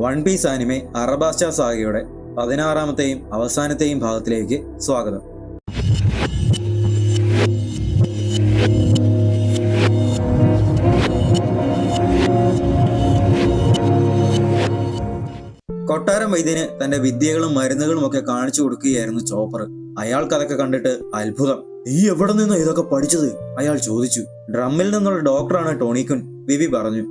One piece anime അറബാസ്റ്റ സാഗയുടെ 16ാമത്തെയും അവസാനത്തെയും ഭാഗത്തിലേക്ക് സ്വാഗതം. കൊട്ടാരം വൈദ്യന് തന്റെ വിദ്യകളും മരുന്നുകളും ഒക്കെ കാണിച്ചു കൊടുക്കുകയായിരുന്നു ചോപ്പർ. അയാൾക്കതൊക്കെ കണ്ടിട്ട് അത്ഭുതം. നീ എവിടെ നിന്നോ ഇതൊക്കെ പഠിച്ചത്? അയാൾ ചോദിച്ചു. ഡ്രമ്മിൽ നിന്നുള്ള ഡോക്ടറാണ് ടോണിക്കുൻ, വിവി പറഞ്ഞു.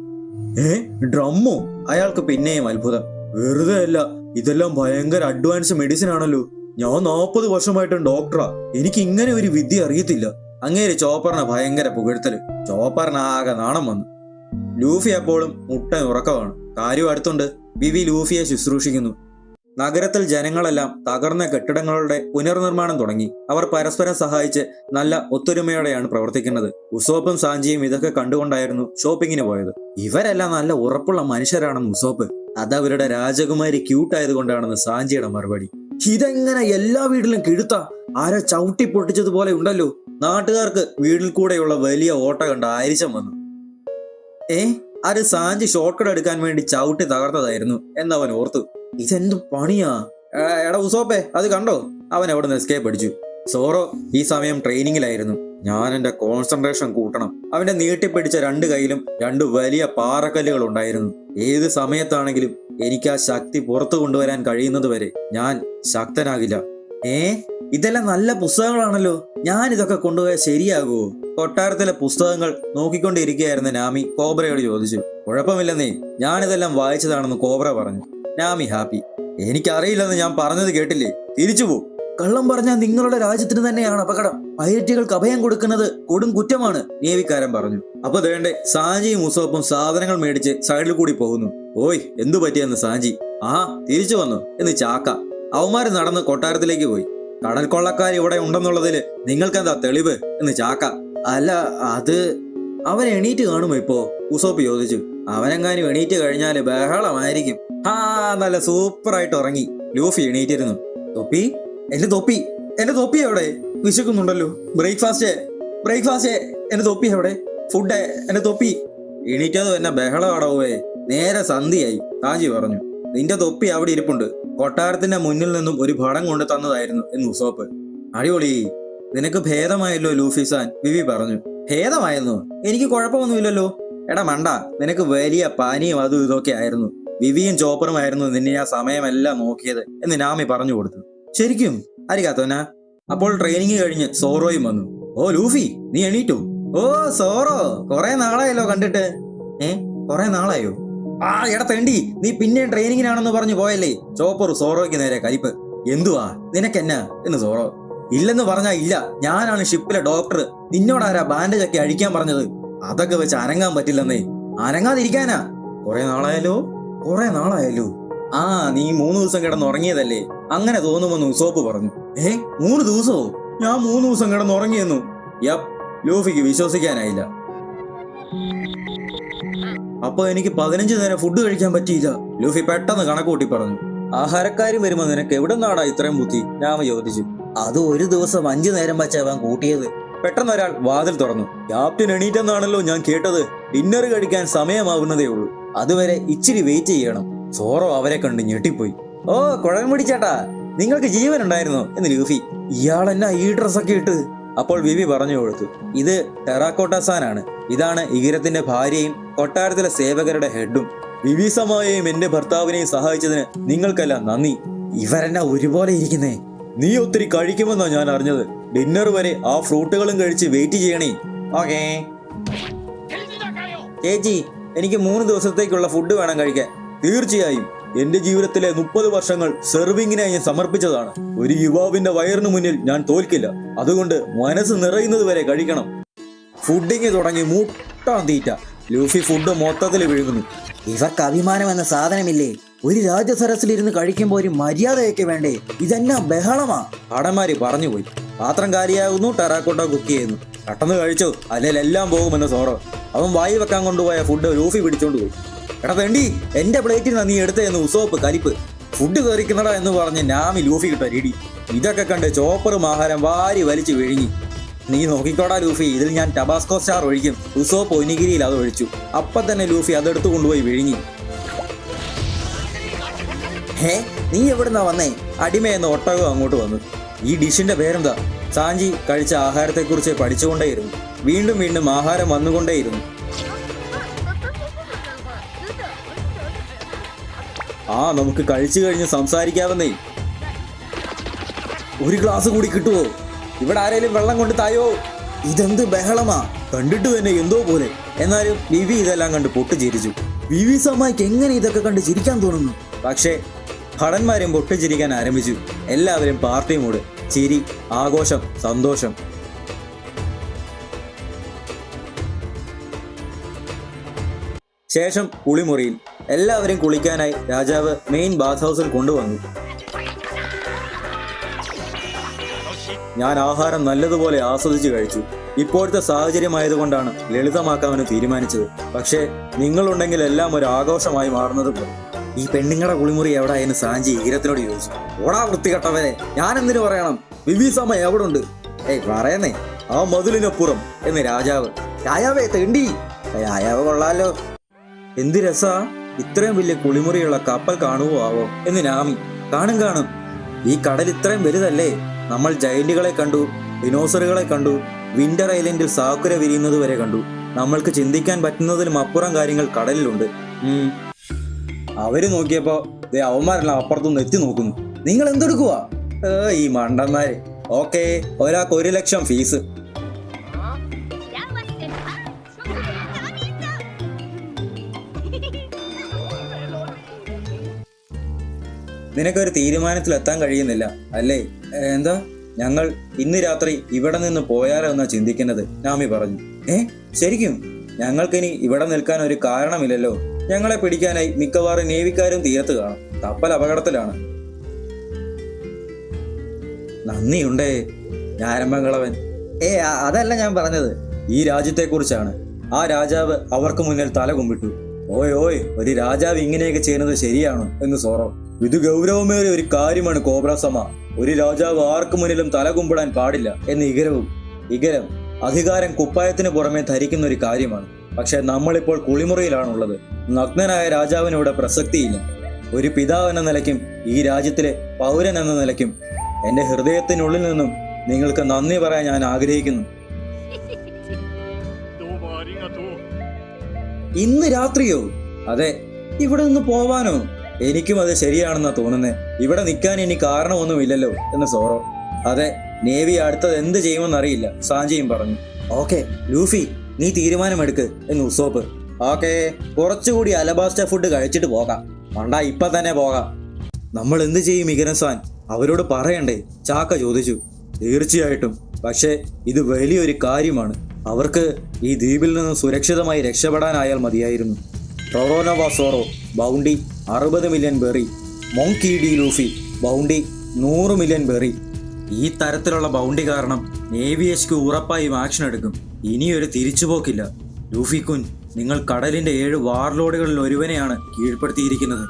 ഡ്രമ്മോ? അയാൾക്ക് പിന്നെയും അത്ഭുതം. വെറുതെ അല്ല, ഇതെല്ലാം ഭയങ്കര അഡ്വാൻസ് മെഡിസിൻ ആണല്ലോ. ഞാൻ 40 വർഷമായിട്ടും ഡോക്ടറാ, എനിക്ക് ഇങ്ങനെ ഒരു വിദ്യ അറിയത്തില്ല. അങ്ങേര് ചോപ്പറിന് ഭയങ്കര പുകഴ്ത്തല്. ചോപ്പറിന് ആകെ നാണം വന്നു. ലൂഫി അപ്പോഴും മുട്ടൻ ഉറക്കമാണ്. കാര്യം അടുത്തുണ്ട്. വിവി ലൂഫിയെ ശുശ്രൂഷിക്കുന്നു. നഗരത്തിൽ ജനങ്ങളെല്ലാം തകർന്ന കെട്ടിടങ്ങളുടെ പുനർനിർമ്മാണം തുടങ്ങി. അവർ പരസ്പരം സഹായിച്ച് നല്ല ഒത്തൊരുമയോടെയാണ് പ്രവർത്തിക്കുന്നത്. ഉസോപ്പും സാഞ്ചിയും ഇതൊക്കെ കണ്ടുകൊണ്ടായിരുന്നു ഷോപ്പിങ്ങിന് പോയത്. ഇവരെല്ലാം നല്ല ഉറപ്പുള്ള മനുഷ്യരാണെന്ന് ഉസോപ്പ്. അതവരുടെ രാജകുമാരി ക്യൂട്ടായതുകൊണ്ടാണെന്ന് സാഞ്ചിയുടെ മറുപടി. ഇതെങ്ങനെ എല്ലാ വീട്ടിലും കിഴുത്താ? ആരോ ചവിട്ടി പൊട്ടിച്ചതുപോലെ ഉണ്ടല്ലോ. നാട്ടുകാർക്ക് വീട്ടിൽ കൂടെയുള്ള വലിയ ഓട്ട കണ്ട് ആരിശം വന്നു. അത് സാഞ്ചി ഷോർട്ട് കട്ട് എടുക്കാൻ വേണ്ടി ചവിട്ടി തകർത്തതായിരുന്നു എന്നവൻ ഓർത്തു. ഇതെന്തു പണിയാ? എടാ ഉസോപ്പേ, അത് കണ്ടോ? അവൻ എവിടെ നിന്ന് എസ്കേപ്പ് അടിച്ചു. സോറോ ഈ സമയം ട്രെയിനിങ്ങിലായിരുന്നു. ഞാൻ എന്റെ കോൺസെൻട്രേഷൻ കൂട്ടണം. അവന്റെ നീട്ടിപ്പിടിച്ച 2 കൈയിലും 2 വലിയ പാറക്കല്ലുകൾ ഉണ്ടായിരുന്നു. ഏത് സമയത്താണെങ്കിലും എനിക്ക് ആ ശക്തി പുറത്തു കൊണ്ടുവരാൻ കഴിയുന്നത് വരെ ഞാൻ ശക്തനാകില്ല. ഇതെല്ലാം നല്ല പുസ്തകങ്ങളാണല്ലോ. ഞാൻ ഇതൊക്കെ കൊണ്ടുപോയാൽ ശരിയാകുമോ? കൊട്ടാരത്തിലെ പുസ്തകങ്ങൾ നോക്കിക്കൊണ്ടിരിക്കുകയായിരുന്ന നാമി കോബ്രയോട് ചോദിച്ചു. കുഴപ്പമില്ലെന്നേ, ഞാനിതെല്ലാം വായിച്ചതാണെന്ന് കോബ്ര പറഞ്ഞു. നാമി ഹാപ്പി. എനിക്കറിയില്ലെന്ന് ഞാൻ പറഞ്ഞത് കേട്ടില്ലേ? തിരിച്ചുപോ. കള്ളം പറഞ്ഞാൽ നിങ്ങളുടെ രാജ്യത്തിന് തന്നെയാണ് അപകടം. പൈരറ്റുകൾക്ക് അഭയം കൊടുക്കുന്നത് കൊടും കുറ്റമാണ്, നേവിക്കാരൻ പറഞ്ഞു. അപ്പൊ വേണ്ടേ, സാഞ്ചിയും ഉസോപ്പും സാധനങ്ങൾ മേടിച്ച് സൈഡിൽ കൂടി പോകുന്നു. ഓയ്, എന്തു പറ്റിയെന്ന് സാഞ്ചി. തിരിച്ചു വന്നു എന്ന് ചാക്ക. അവന്മാര് നടന്ന് കൊട്ടാരത്തിലേക്ക് പോയി. കടൽ കൊള്ളക്കാർ ഇവിടെ ഉണ്ടെന്നുള്ളതില് നിങ്ങൾക്കെന്താ തെളിവ് എന്ന് ചാക്ക. അല്ല, അത് അവൻ എണീറ്റ് കാണുമോ ഇപ്പോ? ഉസോപ്പ് ചോദിച്ചു. അവനെങ്ങാനും എണീറ്റ് കഴിഞ്ഞാല് ബഹളമായിരിക്കും. നല്ല സൂപ്പറായിട്ട് ഉറങ്ങി. ലൂഫി എണീറ്റിരുന്നു. തൊപ്പി, എന്റെ തൊപ്പി എവിടെ? വിശക്കുന്നുണ്ടല്ലോ. ബ്രേക്ക്ഫാസ്റ്റ് എന്റെ തൊപ്പി എവിടെ? ഫുഡ്, എന്റെ തൊപ്പി. എണീറ്റതും എന്നെ ബഹളമാടവേ. നേരെ സന്ധിയായി, സാഞ്ചി പറഞ്ഞു. നിന്റെ തൊപ്പി അവിടെ ഇരിപ്പുണ്ട്. കൊട്ടാരത്തിന്റെ മുന്നിൽ നിന്നും ഒരു ഭടം കൊണ്ട് തന്നതായിരുന്നു എന്ന് ഉസോപ്പ്. അടിപൊളി, നിനക്ക് ഭേദമായല്ലോ ലൂഫിസാൻ, വിവി പറഞ്ഞു. ഭേദമായെന്നോ? എനിക്ക് കുഴപ്പമൊന്നുമില്ലല്ലോ. എടാ മണ്ട, നിനക്ക് വലിയ പാനിയും അതും ഇതൊക്കെ ആയിരുന്നു. വിവിയും ചോപ്പറുമായിരുന്നു നിന്നെ ആ സമയമെല്ലാം നോക്കിയത് എന്ന് നാമി പറഞ്ഞു കൊടുത്തു. ശരിക്കും? അരികാത്തോന. അപ്പോൾ ട്രെയിനിങ് കഴിഞ്ഞ് സോറോയും വന്നു. ഓ ലൂഫി, നീ എണീറ്റോ? ഓ സോറോ, കുറെ നാളായല്ലോ കണ്ടിട്ട്. കുറെ നാളായോ? എടാ തെണ്ടി, നീ പിന്നെയും ട്രെയിനിങ്ങിനാണെന്ന് പറഞ്ഞു പോയല്ലേ? ചോപ്പർ സോറോയ്ക്ക് നേരെ കലിപ്പ്. എന്തുവാ നിനക്കെന്നാ എന്ന് സോറോ. ഇല്ലെന്ന് പറഞ്ഞാ ഇല്ല, ഞാനാണ് ഷിപ്പിലെ ഡോക്ടർ. നിന്നോടാരാ ബാൻഡേജ് ഒക്കെ അഴിക്കാൻ പറഞ്ഞത്? അതൊക്കെ വെച്ച് അനങ്ങാൻ പറ്റില്ലെന്നേ. അനങ്ങാതിരിക്കാനാ? കുറെ നാളായാലോ. നീ 3 ദിവസം കിടന്നുറങ്ങിയതല്ലേ? അങ്ങനെ തോന്നുമെന്ന് ഉസോപ്പ് പറഞ്ഞു. 3 ദിവസമോ? ഞാൻ 3 ദിവസം കിടന്നുറങ്ങിയെന്നു. ലൂഫിക്ക് വിശ്വസിക്കാനായില്ല. അപ്പൊ എനിക്ക് 15 നേരം ഫുഡ് കഴിക്കാൻ പറ്റിയില്ല. ലൂഫി പെട്ടെന്ന് കണക്കൂട്ടി പറഞ്ഞു. ആഹാരക്കാരും വരുമ്പോ നിനക്ക് എവിടെ നിന്നാടാ ഇത്രയും ബുദ്ധി? രാമ ചോദിച്ചു. അത് ഒരു ദിവസം 5 നേരം വച്ചവൻ കൂട്ടിയത്. പെട്ടെന്ന് ഒരാൾ വാതിൽ തുറന്നു. ക്യാപ്റ്റൻ എണീറ്റെന്നാണല്ലോ ഞാൻ കേട്ടത്. ഡിന്നർ കഴിക്കാൻ സമയമാവുന്നതേ ഉള്ളൂ, അതുവരെ ഇച്ചിരി വെയിറ്റ് ചെയ്യണം. സോറോ അവരെ കണ്ട് ഞെട്ടിപ്പോയി. ഓ കുഴം പിടിച്ചേട്ടാ, നിങ്ങൾക്ക് ജീവൻ ഉണ്ടായിരുന്നോ എന്ന് ലൂഫി. ഇയാളെന്നാ ഈ ഡ്രസ്സൊക്കെ ഇട്ട്? അപ്പോൾ വിവി പറഞ്ഞു കൊടുത്തു. ഇത് ടെറാക്കോട്ടാസാനാണ്. ഇതാണ് ഇഗിരത്തിന്റെ ഭാര്യയും കൊട്ടാരത്തിലെ സേവകരുടെ ഹെഡും. വിവിസമായെയും എന്റെ ഭർത്താവിനെയും സഹായിച്ചതിന് നിങ്ങൾക്കെല്ലാം നന്ദി. ഇവരെന്നാ ഒരുപോലെ ഇരിക്കുന്നേ. നീ ഒത്തിരി കഴിക്കുമെന്നാ ഞാൻ അറിഞ്ഞത്. ഡിന്നർ വരെ ആ ഫ്രൂട്ടുകളും കഴിച്ച് വെയിറ്റ് ചെയ്യണേ. ഓക്കേ ചേച്ചി, എനിക്ക് 3 ദിവസത്തേക്കുള്ള ഫുഡ് വേണം കഴിക്കാൻ. തീർച്ചയായും. എന്റെ ജീവിതത്തിലെ 30 വർഷങ്ങൾ സെർവിങ്ങിനായി ഞാൻ സമർപ്പിച്ചതാണ്. ഒരു യുവാവിന്റെ വയറിന് മുന്നിൽ ഞാൻ തോൽക്കില്ല. അതുകൊണ്ട് മനസ്സ് നിറയുന്നത് വരെ കഴിക്കണം. ഫുഡിങ് തുടങ്ങി മൂട്ടാൻ തീറ്റ. ലൂഫി ഫുഡ് മൊത്തത്തിൽ വിഴുങ്ങുന്നു. ഇവർക്ക് അഭിമാനം എന്ന സാധനമില്ലേ? ഒരു രാജസരസിലിരുന്ന് കഴിക്കുമ്പോ ഒരു മര്യാദയൊക്കെ വേണ്ടേ? ഇതെന്നാ ബഹളമാ? ഭടന്മാര് പറഞ്ഞുപോയി. പാത്രം കാലിയാകുന്നു. ടെറാക്കോട്ട കുക്ക് ചെയ്യുന്നു. പെട്ടെന്ന് കഴിച്ചോ, അല്ലെങ്കിൽ എല്ലാം പോകുമെന്ന് സോറോ. അവൻ വായി വെക്കാൻ കൊണ്ടുപോയ ഫുഡ് ലൂഫി പിടിച്ചോണ്ട് പോയി. എടാ വേണ്ടി, എന്റെ പ്ലേറ്റിൽ നീ എടുത്തതെന്ന് ഉസോപ്പ് കലിപ്പ്. ഫുഡ് കയറിക്കുന്നടാ എന്ന് പറഞ്ഞ് നാമി ലൂഫി കിട്ട രീടി. ഇതൊക്കെ കണ്ട് ചോപ്പറും ആഹാരം വാരി വലിച്ചു വിഴുങ്ങി. നീ നോക്കിക്കോടാ ലൂഫി, ഇതിൽ ഞാൻ ടബാസ്കോ സ്റ്റാർ ഒഴിക്കും. ഉസോപ്പ് ഒനിഗിരിയിൽ അത് ഒഴിച്ചു. അപ്പം തന്നെ ലൂഫി അതെടുത്തു കൊണ്ടുപോയി വിഴുങ്ങി. ഹേ, നീ എവിടുന്നാ വന്നേ? അടിമയെന്ന് ഒട്ടകം അങ്ങോട്ട് വന്നു. ഈ ഡിഷിന്റെ പേരെന്താ? സാഞ്ചി കഴിച്ച ആഹാരത്തെക്കുറിച്ച് പഠിച്ചുകൊണ്ടേയിരുന്നു. വീണ്ടും വീണ്ടും ആഹാരം വന്നുകൊണ്ടേയിരുന്നു. നമുക്ക് കഴിച്ചു കഴിഞ്ഞ് സംസാരിക്കാവുന്നേ. ഒരു ഗ്ലാസ് കൂടി കിട്ടുവോ? ഇവിടെ ആരെങ്കിലും വെള്ളം കൊണ്ട് തായോ? ഇതെന്ത് ബഹളമാ, കണ്ടിട്ട് തന്നെ എന്തോ പോലെ. എന്നാലും വിവി ഇതെല്ലാം കണ്ട് പൊട്ടിച്ചിരിച്ചു. വിവി സമ്മായിക്ക് എങ്ങനെ ഇതൊക്കെ കണ്ട് ചിരിക്കാൻ തോന്നുന്നു? പക്ഷേ ഭടന്മാരും പൊട്ടിച്ചിരിക്കാൻ ആരംഭിച്ചു. എല്ലാവരും പാർട്ടി മൂഡ്, ചിരി, ആഘോഷം, സന്തോഷം. ശേഷം കുളിമുറിയിൽ എല്ലാവരും കുളിക്കാനായി രാജാവ് മെയിൻ ബാത്ത് ഹൗസിൽ കൊണ്ടുവന്നു. ഞാൻ ആഹാരം നല്ലതുപോലെ ആസ്വദിച്ചു കഴിച്ചു. ഇപ്പോഴത്തെ സാഹചര്യമായതുകൊണ്ടാണ് ലളിതമാക്കാമെന്ന് തീരുമാനിച്ചത്. പക്ഷേ നിങ്ങളുണ്ടെങ്കിൽ എല്ലാം ഒരു ആഘോഷമായി മാറുന്നത് പോലെ. ഈ പെണ്ണുങ്ങളുടെ കുളിമുറി എവിടെ എന്ന് സാഞ്ചി ഈരത്തിനോട് ചോദിച്ചു. ഓടാ വൃത്തികെട്ടവരെ, ഞാൻ എന്തിനു പറയണം? വിവി സമ എവിടെ ഉണ്ട്? പറയുന്നേ, ആ മതിലിനപ്പുറം എന്ന് രാജാവ്. രാജാവേ തെണ്ടി. രാജാവ് കൊള്ളാലോ, എന്ത് രസാ. ഇത്രയും വലിയ കുളിമുറിയുള്ള കപ്പൽ കാണുവോ ആവോ എന്ന് നാമി. കാണും. ഈ കടൽ ഇത്രയും വലുതല്ലേ? നമ്മൾ ജയന്റുകളെ കണ്ടു, ഡിനോസറുകളെ കണ്ടു, വിന്റർ ഐലൻഡിൽ സാക്കുര വിരിയുന്നത് വരെ കണ്ടു. നമ്മൾക്ക് ചിന്തിക്കാൻ പറ്റുന്നതിലും അപ്പുറം കാര്യങ്ങൾ കടലിലുണ്ട്. അവര് നോക്കിയപ്പോ അവന്മാരെല്ലാം അപ്പുറത്തുനിന്ന് എത്തി നോക്കുന്നു. നിങ്ങൾ എന്തെടുക്കുവാ? ഈ മണ്ടന്മാര്. ഓക്കെ, ഒരാൾക്ക് 1,00,000 ഫീസ്. നിനക്കൊരു തീരുമാനത്തിലെത്താൻ കഴിയുന്നില്ല അല്ലേ? എന്താ? ഞങ്ങൾ ഇന്ന് രാത്രി ഇവിടെ നിന്ന് പോയാലോ എന്നാ ചിന്തിക്കുന്നത്, നാമി പറഞ്ഞു. ശരിക്കും? ഞങ്ങൾക്കിനി ഇവിടെ നിൽക്കാൻ ഒരു കാരണമില്ലല്ലോ. ഞങ്ങളെ പിടിക്കാനായി മിക്കവാറും നേവിക്കാരും തീരത്ത് കാണും. കപ്പൽ അപകടത്തിലാണ്. നന്ദിയുണ്ടേ ഞാരമ്പങ്ങളവൻ. അതല്ല ഞാൻ പറഞ്ഞത്, ഈ രാജ്യത്തെക്കുറിച്ചാണ്. ആ രാജാവ് അവർക്ക് മുന്നിൽ തല കുമ്പിട്ടു. ഓയ്, ഒരു രാജാവ് ഇങ്ങനെയൊക്കെ ചെയ്യുന്നത് ശരിയാണോ എന്ന് സോറോ. ഇത് ഗൗരവമേറിയ ഒരു കാര്യമാണ് കോബ്രാസമ. ഒരു രാജാവ് ആർക്കു മുന്നിലും തല കുമ്പിടാൻ പാടില്ല എന്ന് ഇഗരം അധികാരം കുപ്പായത്തിന് പുറമെ ധരിക്കുന്ന ഒരു കാര്യമാണ്. പക്ഷെ നമ്മളിപ്പോൾ കുളിമുറിയിലാണുള്ളത്. നഗ്നനായ രാജാവിന് ഇവിടെ പ്രസക്തിയില്ല. ഒരു പിതാവ് എന്ന നിലയ്ക്കും ഈ രാജ്യത്തിലെ പൗരൻ എന്ന നിലയ്ക്കും എന്റെ ഹൃദയത്തിനുള്ളിൽ നിന്നും നിങ്ങൾക്ക് നന്ദി പറയാൻ ഞാൻ ആഗ്രഹിക്കുന്നു. ഇന്ന് രാത്രിയോ? അതെ. ഇവിടെ നിന്ന് പോവാനോ? എനിക്കും അത് ശരിയാണെന്നാ തോന്നുന്നേ. ഇവിടെ നിൽക്കാൻ ഇനി കാരണമൊന്നുമില്ലല്ലോ എന്ന് സോറോ. അതെ, നേവി അടുത്തത് എന്ത് ചെയ്യുമെന്നറിയില്ല, സാഞ്ചിയും പറഞ്ഞു. ഓക്കെ ലൂഫി, നീ തീരുമാനമെടുക്ക് എന്ന് ഉസോപ്പ്. ഓക്കെ, കുറച്ചുകൂടി അലബാസ്റ്റ ഫുഡ് കഴിച്ചിട്ട് പോകാം. ഇപ്പൊ തന്നെ പോകാം. നമ്മൾ എന്ത് ചെയ്യും ഇഗരസാൻ? അവരോട് പറയണ്ടേ? ചാക്ക ചോദിച്ചു. തീർച്ചയായിട്ടും, പക്ഷേ ഇത് വലിയൊരു കാര്യമാണ്. അവർക്ക് ഈ ദ്വീപിൽ നിന്ന് സുരക്ഷിതമായി രക്ഷപ്പെടാനായാൽ മതിയായിരുന്നു. Roronoa Zoro bounty 60 million berry. Monkey D Luffy bounty 100 million berry. ഈ തരത്തിലുള്ള ബൗണ്ടി കാരണം നേവി HQ ഉറപ്പായും ആക്ഷൻ എടുക്കും. ഇനിയൊരു തിരിച്ചുപോക്കില്ല. ലൂഫി കുൻ, നിങ്ങൾ കടലിന്റെ 7 വാർലോഡുകളിൽ ഒരുവനെയാണ് കീഴ്പ്പെടുത്തിയിരിക്കുന്നത്.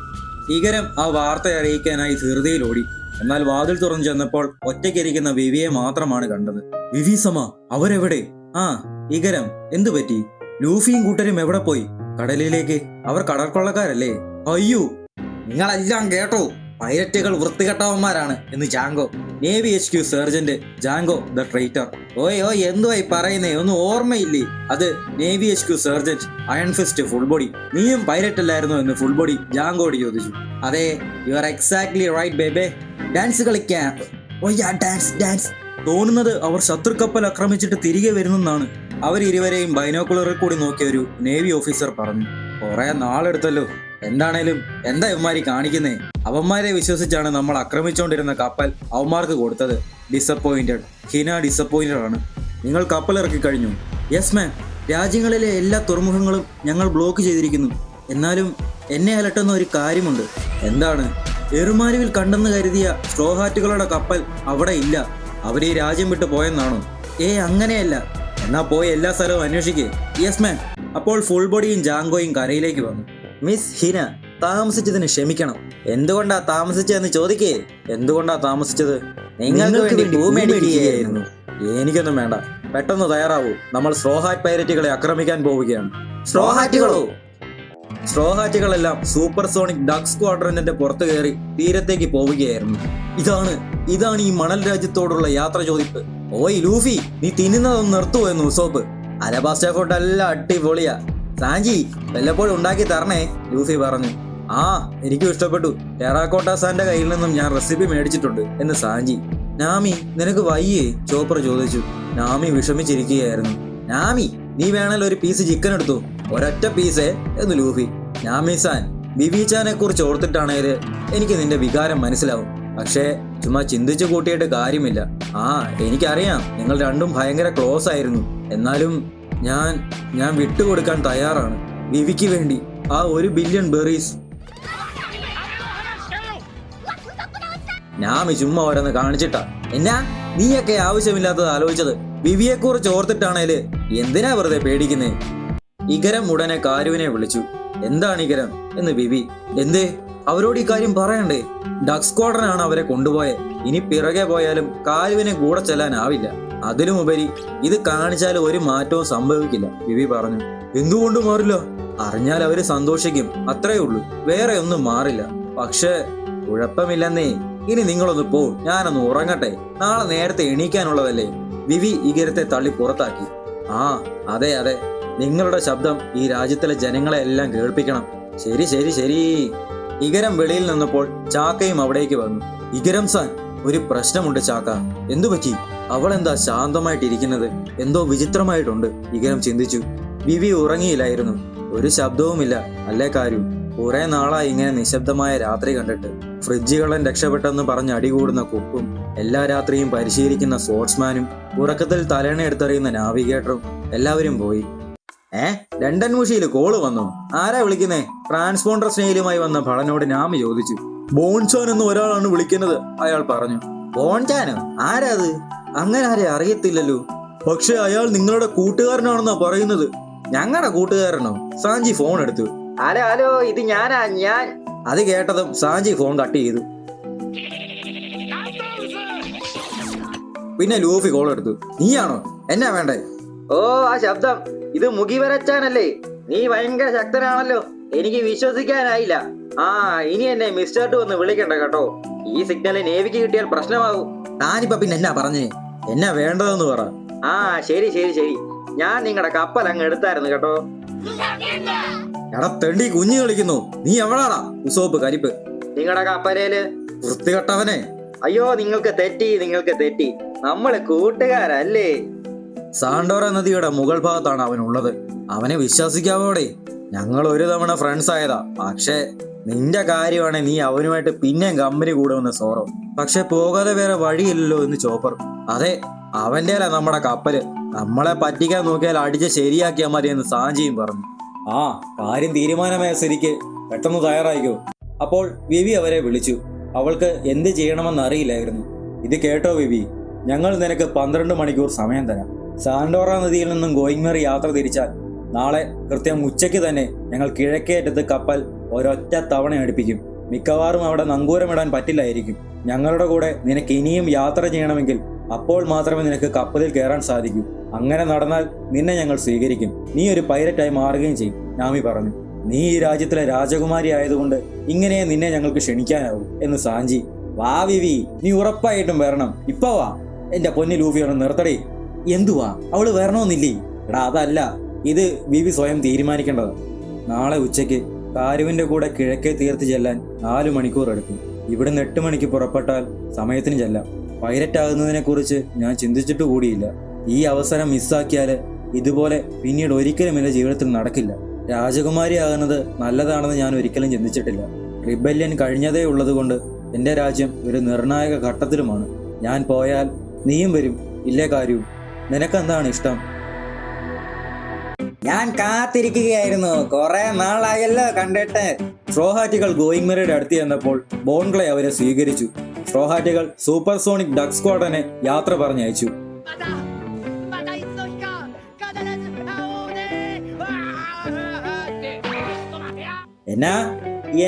ഇഗരം ആ വാർത്ത അറിയിക്കാനായി ധൃതിയിലോടി. എന്നാൽ വാതിൽ തുറന്നു ചെന്നപ്പോൾ ഒറ്റയ്ക്കിരിക്കുന്ന വിവിയെ മാത്രമാണ് കണ്ടത്. വിവി സമ, അവരെവിടെ? ഇഗരം, എന്തു പറ്റി? ലൂഫിയും കൂട്ടരും എവിടെ പോയി? കടലിലേക്ക്. അവർ കടൽക്കൊള്ളക്കാരല്ലേ? അയ്യോ, നിങ്ങളെല്ലാം കേട്ടോ, പൈലറ്റുകൾ വൃത്തികെട്ടവന്മാരാണ് എന്ന് ജാങ്കോ. Navy HQ sergeant Jango the traitor. ഓയ് എന്തുവായി പറയുന്നേ? ഒന്നും ഓർമ്മയില്ലേ? അത് navy HQ sergeant Iron Fist Full Body. നീയും പൈലറ്റ് അല്ലായിരുന്നു എന്ന് ഫുൾ ബോഡി ജാങ്കോട് ചോദിച്ചു. അതെ, you are exactly right baby. Dance കളിക്കാം. ഡാൻസ്. തോന്നുന്നത് അവർ ശത്രുക്കപ്പൽ ആക്രമിച്ചിട്ട് തിരികെ വരുന്നെന്നാണ്. അവരിരുവരെയും ബൈനോക്കുലറിൽ കൂടി നോക്കിയ ഒരു നേവി ഓഫീസർ പറഞ്ഞു. കുറെ നാളെടുത്തല്ലോ. എന്താണേലും എന്താ ഇവന്മാരി കാണിക്കുന്നേ? അവന്മാരെ വിശ്വസിച്ചാണ് നമ്മൾ ആക്രമിച്ചുകൊണ്ടിരുന്ന കപ്പൽ അവന്മാർക്ക് കൊടുത്തത്. ഡിസപ്പോയിന്റഡ്. ഹിന ഡിസപ്പോയിന്റഡ് ആണ്. നിങ്ങൾ കപ്പൽ ഇറക്കി കഴിഞ്ഞു? Yes ma'am. രാജ്യങ്ങളിലെ എല്ലാ തുറമുഖങ്ങളും ഞങ്ങൾ ബ്ലോക്ക് ചെയ്തിരിക്കുന്നു. എന്നാലും എന്നെ അലട്ടുന്ന ഒരു കാര്യമുണ്ട്. എന്താണ്? എറുമാരുവിൽ കണ്ടെന്ന് കരുതിയ സ്ട്രോഹാറ്റുകളുടെ കപ്പൽ അവിടെ ഇല്ല. അവർ ഈ രാജ്യം വിട്ടു പോയെന്നാണോ? അങ്ങനെയല്ല. എന്നാ പോയി എല്ലാ സ്ഥലവും അന്വേഷിക്കേ. Yes ma'am. അപ്പോൾ ഫുൾ ബോഡിയും ജാങ്കോയും കരയിലേക്ക് വന്നു. മിസ് ഹിന, താമസിച്ചതിന് ക്ഷമിക്കണം. എന്തുകൊണ്ടാ താമസിച്ചതെന്ന് ചോദിക്കേ. എന്തുകൊണ്ടാ താമസിച്ചത്? നിങ്ങൾക്ക് വേണ്ടി ഭൂമേടിക്കുകയായിരുന്നു. എനിക്കൊന്നും വേണ്ട. പെട്ടെന്ന് തയ്യാറാവൂ. നമ്മൾ സ്ട്രോഹാറ്റ് പൈരറ്റുകളെ ആക്രമിക്കാൻ പോവുകയാണ്. സ്ട്രോഹാറ്റുകളോ? സ്ട്രോ ഹാറ്റുകളെല്ലാം സൂപ്പർസോണിക് ഡക്ക് സ്ക്വാഡ്രന്റെ പുറത്തു കയറി തീരത്തേക്ക് പോവുകയായിരുന്നു. ഇതാണ് ഈ മണൽ രാജ്യത്തോടുള്ള യാത്ര ചോദിപ്പ്. ഓയ് ലൂഫി, നീ തിന്നുന്നതൊന്ന് നിർത്തുവോ എന്ന് ഉസോപ്പ്. അലബാസ്റ്റ ഫുഡ് എല്ലാം അടിപൊളിയാ. സാഞ്ചി വല്ലപ്പോഴും ഉണ്ടാക്കി തരണേ, ലൂഫി പറഞ്ഞു. ആ, എനിക്കും ഇഷ്ടപ്പെട്ടു. ടെറാക്കോട്ട സാന്റെ കയ്യിൽ നിന്നും ഞാൻ റെസിപ്പി മേടിച്ചിട്ടുണ്ട് എന്ന് സാഞ്ചി. നാമി, നിനക്ക് വയ്യേ? ചോപ്പർ ചോദിച്ചു. നാമി വിഷമിച്ചിരിക്കുകയായിരുന്നു. നാമി, നീ വേണേൽ ഒരു പീസ് ചിക്കൻ എടുത്തു. ഒരൊറ്റ പീസേ എന്ന് ലൂഫി. നാമി സാൻ, ബിബിചാനെ കുറിച്ച് ഓർത്തിട്ടാണേല് എനിക്ക് നിന്റെ വികാരം മനസ്സിലാവും. പക്ഷേ ചുമ്മാ ചിന്തിച്ചു കൂട്ടിയിട്ട് കാര്യമില്ല. എനിക്കറിയാം നിങ്ങൾ രണ്ടും ഭയങ്കര ക്ലോസ് ആയിരുന്നു. എന്നാലും ഞാൻ വിട്ടുകൊടുക്കാൻ തയ്യാറാണ് വിവിക്ക് വേണ്ടി. ആ 1 ബില്യൺ ബെറീസ്. നാമി ചുമ്മാ ഓരോന്ന് കാണിച്ചിട്ടാ. എന്നാ നീയൊക്കെ ആവശ്യമില്ലാത്തത് ആലോചിച്ചത്? വിവിയെ കുറിച്ച് ഓർത്തിട്ടാണേല് എന്തിനാ വെറുതെ പേടിക്കുന്നേ? ഇഗരം ഉടനെ കാരുവിനെ വിളിച്ചു. എന്താണ് ഇഗരം എന്ന് വിവി. എന്തേ? അവരോട് ഈ കാര്യം പറയണ്ടേ? ഡക്ക് സ്ക്വാഡ്രനാണ് അവരെ കൊണ്ടുപോയെ. ഇനി പിറകെ പോയാലും കാരുവിനെ കൂടെ ചെല്ലാനാവില്ല. അതിലുമുപരി ഇത് കാണിച്ചാൽ ഒരു മാറ്റവും സംഭവിക്കില്ല, വിവി പറഞ്ഞു. എന്തുകൊണ്ട് മാറില്ല? അറിഞ്ഞാൽ അവര് സന്തോഷിക്കും, അത്രേ ഉള്ളൂ. വേറെ ഒന്നും മാറില്ല. പക്ഷേ കുഴപ്പമില്ലെന്നേ. ഇനി നിങ്ങളൊന്ന് പോ, ഞാനൊന്ന് ഉറങ്ങട്ടെ. നാളെ നേരത്തെ എണീക്കാനുള്ളതല്ലേ. വിവി ഇഗരത്തെ തള്ളി പുറത്താക്കി. അതെ, നിങ്ങളുടെ ശബ്ദം ഈ രാജ്യത്തിലെ ജനങ്ങളെ എല്ലാം കേൾപ്പിക്കണം. ശരി. ഇഗരം വെളിയിൽ നിന്നപ്പോൾ ചാക്കയും അവിടേക്ക് വന്നു. ഇഗരം സാൻ, ഒരു പ്രശ്നമുണ്ട് ചാക്ക. എന്തു പറ്റി? അവളെന്താ ശാന്തമായിട്ടിരിക്കുന്നത്? എന്തോ വിചിത്രമായിട്ടുണ്ട്, ഇഗരം ചിന്തിച്ചു. വിവി ഉറങ്ങിയില്ലായിരുന്നു. ഒരു ശബ്ദവുമില്ല, അല്ലേ കാരു? കുറെ നാളായി ഇങ്ങനെ നിശബ്ദമായ രാത്രി കണ്ടിട്ട്. ഫ്രിഡ്ജുകളൻ രക്ഷപ്പെട്ടെന്ന് പറഞ്ഞ് അടികൂടുന്ന കുക്കും, എല്ലാ രാത്രിയും പരിശീലിക്കുന്ന സ്പോർട്സ്മാനും, ഉറക്കത്തിൽ തലേണ എടുത്തെറിയുന്ന നാവിഗേറ്ററും എല്ലാവരും പോയി. ലണ്ടൻ മുഷിയിൽ കോള് വന്നു. ആരാ വിളിക്കുന്നേ? ട്രാൻസ്പോണ്ടർ സ്നേഹിലുമായി വന്ന ഭടനോട് നാമി ചോദിച്ചു. ബോൺചാൻ എന്ന ഒരാളാണ് വിളിക്കുന്നത്, അയാൾ പറഞ്ഞു. ബോൺചാനോ? ആരാ അത്? അങ്ങനെ ആരെ അറിയത്തില്ലല്ലോ. പക്ഷെ അയാൾ നിങ്ങളുടെ കൂട്ടുകാരനാണെന്നാ പറയുന്നത്. ഞങ്ങളുടെ കൂട്ടുകാരനോ? സാഞ്ചി ഫോൺ എടുത്തു. ഹലോ, ഇത് ഞാൻ. അത് കേട്ടതും സാഞ്ചി ഫോൺ കട്ട് ചെയ്തു. പിന്നെ ലൂഫി കോൾ എടുത്തു. നീയാണോ? എന്നാ വേണ്ടേ? ഓ, ആ ശബ്ദം. ഇത് മുഖിവരച്ചാനല്ലേ? നീ ഭയങ്കര ശക്തനാണല്ലോ. എനിക്ക് വിശ്വസിക്കാനായില്ല. ഇനി എന്നെ മിസ്റ്റർ ടു ഒന്ന് വിളിക്കണ്ട കേട്ടോ. ഈ സിഗ്നൽ നേവിക്ക് കിട്ടിയാൽ പ്രശ്നമാകും. താനിപ്പ പിന്നെ എന്നാ പറഞ്ഞേ? എന്നാ വേണ്ടതെന്ന് പറ. ശരി. ഞാൻ നിങ്ങളുടെ കപ്പൽ അങ്ങ് എടുത്തായിരുന്നു കേട്ടോ. എടാ തെണ്ടി, കുഞ്ഞു കളിക്കുന്നു. നീ എവിടാടാ? ഉസോപ്പ് കരിപ്പ്. നിങ്ങളുടെ കപ്പലേല്. വൃത്തികെട്ടവനെ. അയ്യോ, നിങ്ങൾക്ക് തെറ്റി. നമ്മള് കൂട്ടുകാരല്ലേ? സാണ്ടോറ നദിയുടെ മുകൾ ഭാഗത്താണ് അവനുള്ളത്. അവനെ വിശ്വസിക്കാവോടെ? ഞങ്ങൾ ഒരു തവണ ഫ്രണ്ട്സ് ആയതാ. പക്ഷേ നിന്റെ കാര്യമാണെ നീ അവനുമായിട്ട് പിന്നെയും കമ്പനി കൂടുമെന്ന് സോറോ. പക്ഷെ പോകാതെ വേറെ വഴിയില്ലല്ലോ എന്ന് ചോപ്പർ. അതെ, അവന്റെ നമ്മുടെ കപ്പല്. നമ്മളെ പറ്റിക്കാൻ നോക്കിയാൽ അടിച്ച് ശരിയാക്കിയാൽ മതി എന്ന് സാഞ്ചിയും പറഞ്ഞു. കാര്യം തീരുമാനമായ സ്ഥിതിക്ക് പെട്ടെന്ന് തയ്യാറായിക്കോ. അപ്പോൾ വിവി അവരെ വിളിച്ചു. അവൾക്ക് എന്ത് ചെയ്യണമെന്ന് അറിയില്ലായിരുന്നു. ഇത് കേട്ടോ വിവി, ഞങ്ങൾ നിനക്ക് 12 മണിക്കൂർ സമയം തരാം. സാൻഡോറ നദിയിൽ നിന്നും ഗോയിങ്മേറി യാത്ര തിരിച്ചാൽ നാളെ കൃത്യം ഉച്ചയ്ക്ക് തന്നെ ഞങ്ങൾ കിഴക്കേറ്റത്ത് കപ്പൽ ഒരൊറ്റ തവണ അടുപ്പിക്കും. മിക്കവാറും അവിടെ നങ്കൂരമിടാൻ പറ്റില്ലായിരിക്കും. ഞങ്ങളുടെ കൂടെ നിനക്ക് ഇനിയും യാത്ര ചെയ്യണമെങ്കിൽ അപ്പോൾ മാത്രമേ നിനക്ക് കപ്പലിൽ കയറാൻ സാധിക്കൂ. അങ്ങനെ നടന്നാൽ നിന്നെ ഞങ്ങൾ സ്വീകരിക്കും. നീ ഒരു പൈലറ്റായി മാറുകയും ചെയ്യും, നാമി പറഞ്ഞു. നീ ഈ രാജ്യത്തിലെ രാജകുമാരി ആയതുകൊണ്ട് ഇങ്ങനെ നിന്നെ ഞങ്ങൾക്ക് ക്ഷണിക്കാനാവും എന്ന് സാഞ്ചി. വാ വിവി, നീ ഉറപ്പായിട്ടും വരണം. ഇപ്പൊ വാ. എന്റെ പൊന്നി ലൂഫിയോട് നിർത്തടി. എന്തുവാ? അവള് വരണമെന്നില്ലേ? എടാ അതല്ല, ഇത് വിവി സ്വയം തീരുമാനിക്കേണ്ടത്. നാളെ ഉച്ചയ്ക്ക് കാരുവിന്റെ കൂടെ കിഴക്കേ തീർത്ത് ചെല്ലാൻ 4 മണിക്കൂർ എടുക്കും. ഇവിടുന്ന് 8 മണിക്ക് പുറപ്പെട്ടാൽ സമയത്തിന് ചെല്ലാം. പൈലറ്റ് ആകുന്നതിനെ കുറിച്ച് ഞാൻ ചിന്തിച്ചിട്ട് കൂടിയില്ല. ഈ അവസരം മിസ്സാക്കിയാല് ഇതുപോലെ പിന്നീട് ഒരിക്കലും എന്റെ ജീവിതത്തിൽ നടക്കില്ല. രാജകുമാരി ആകുന്നത് നല്ലതാണെന്ന് ഞാൻ ഒരിക്കലും ചിന്തിച്ചിട്ടില്ല. റിബല്യൻ കഴിഞ്ഞതേ ഉള്ളതുകൊണ്ട് എന്റെ രാജ്യം ഒരു നിർണായക ഘട്ടത്തിലുമാണ്. ഞാൻ പോയാൽ നീയും വരും, ഇല്ലേ കാരു? നിനക്കെന്താണ് ഇഷ്ടം? ഞാൻ കാത്തിരിക്കുകയായിരുന്നു. കുറെ നാളായല്ലോ കണ്ടിട്ട്. സ്ട്രോഹാറ്റുകൾ ഗോയിങ്മേറിയുടെ അടുത്ത് ചെന്നപ്പോൾ ബോൺഗ്ലെ അവരെ സ്വീകരിച്ചു. സ്ട്രോഹാറ്റുകൾ സൂപ്പർസോണിക് ഡക്ക് സ്ക്വാഡ്രനെ യാത്ര പറഞ്ഞയച്ചു.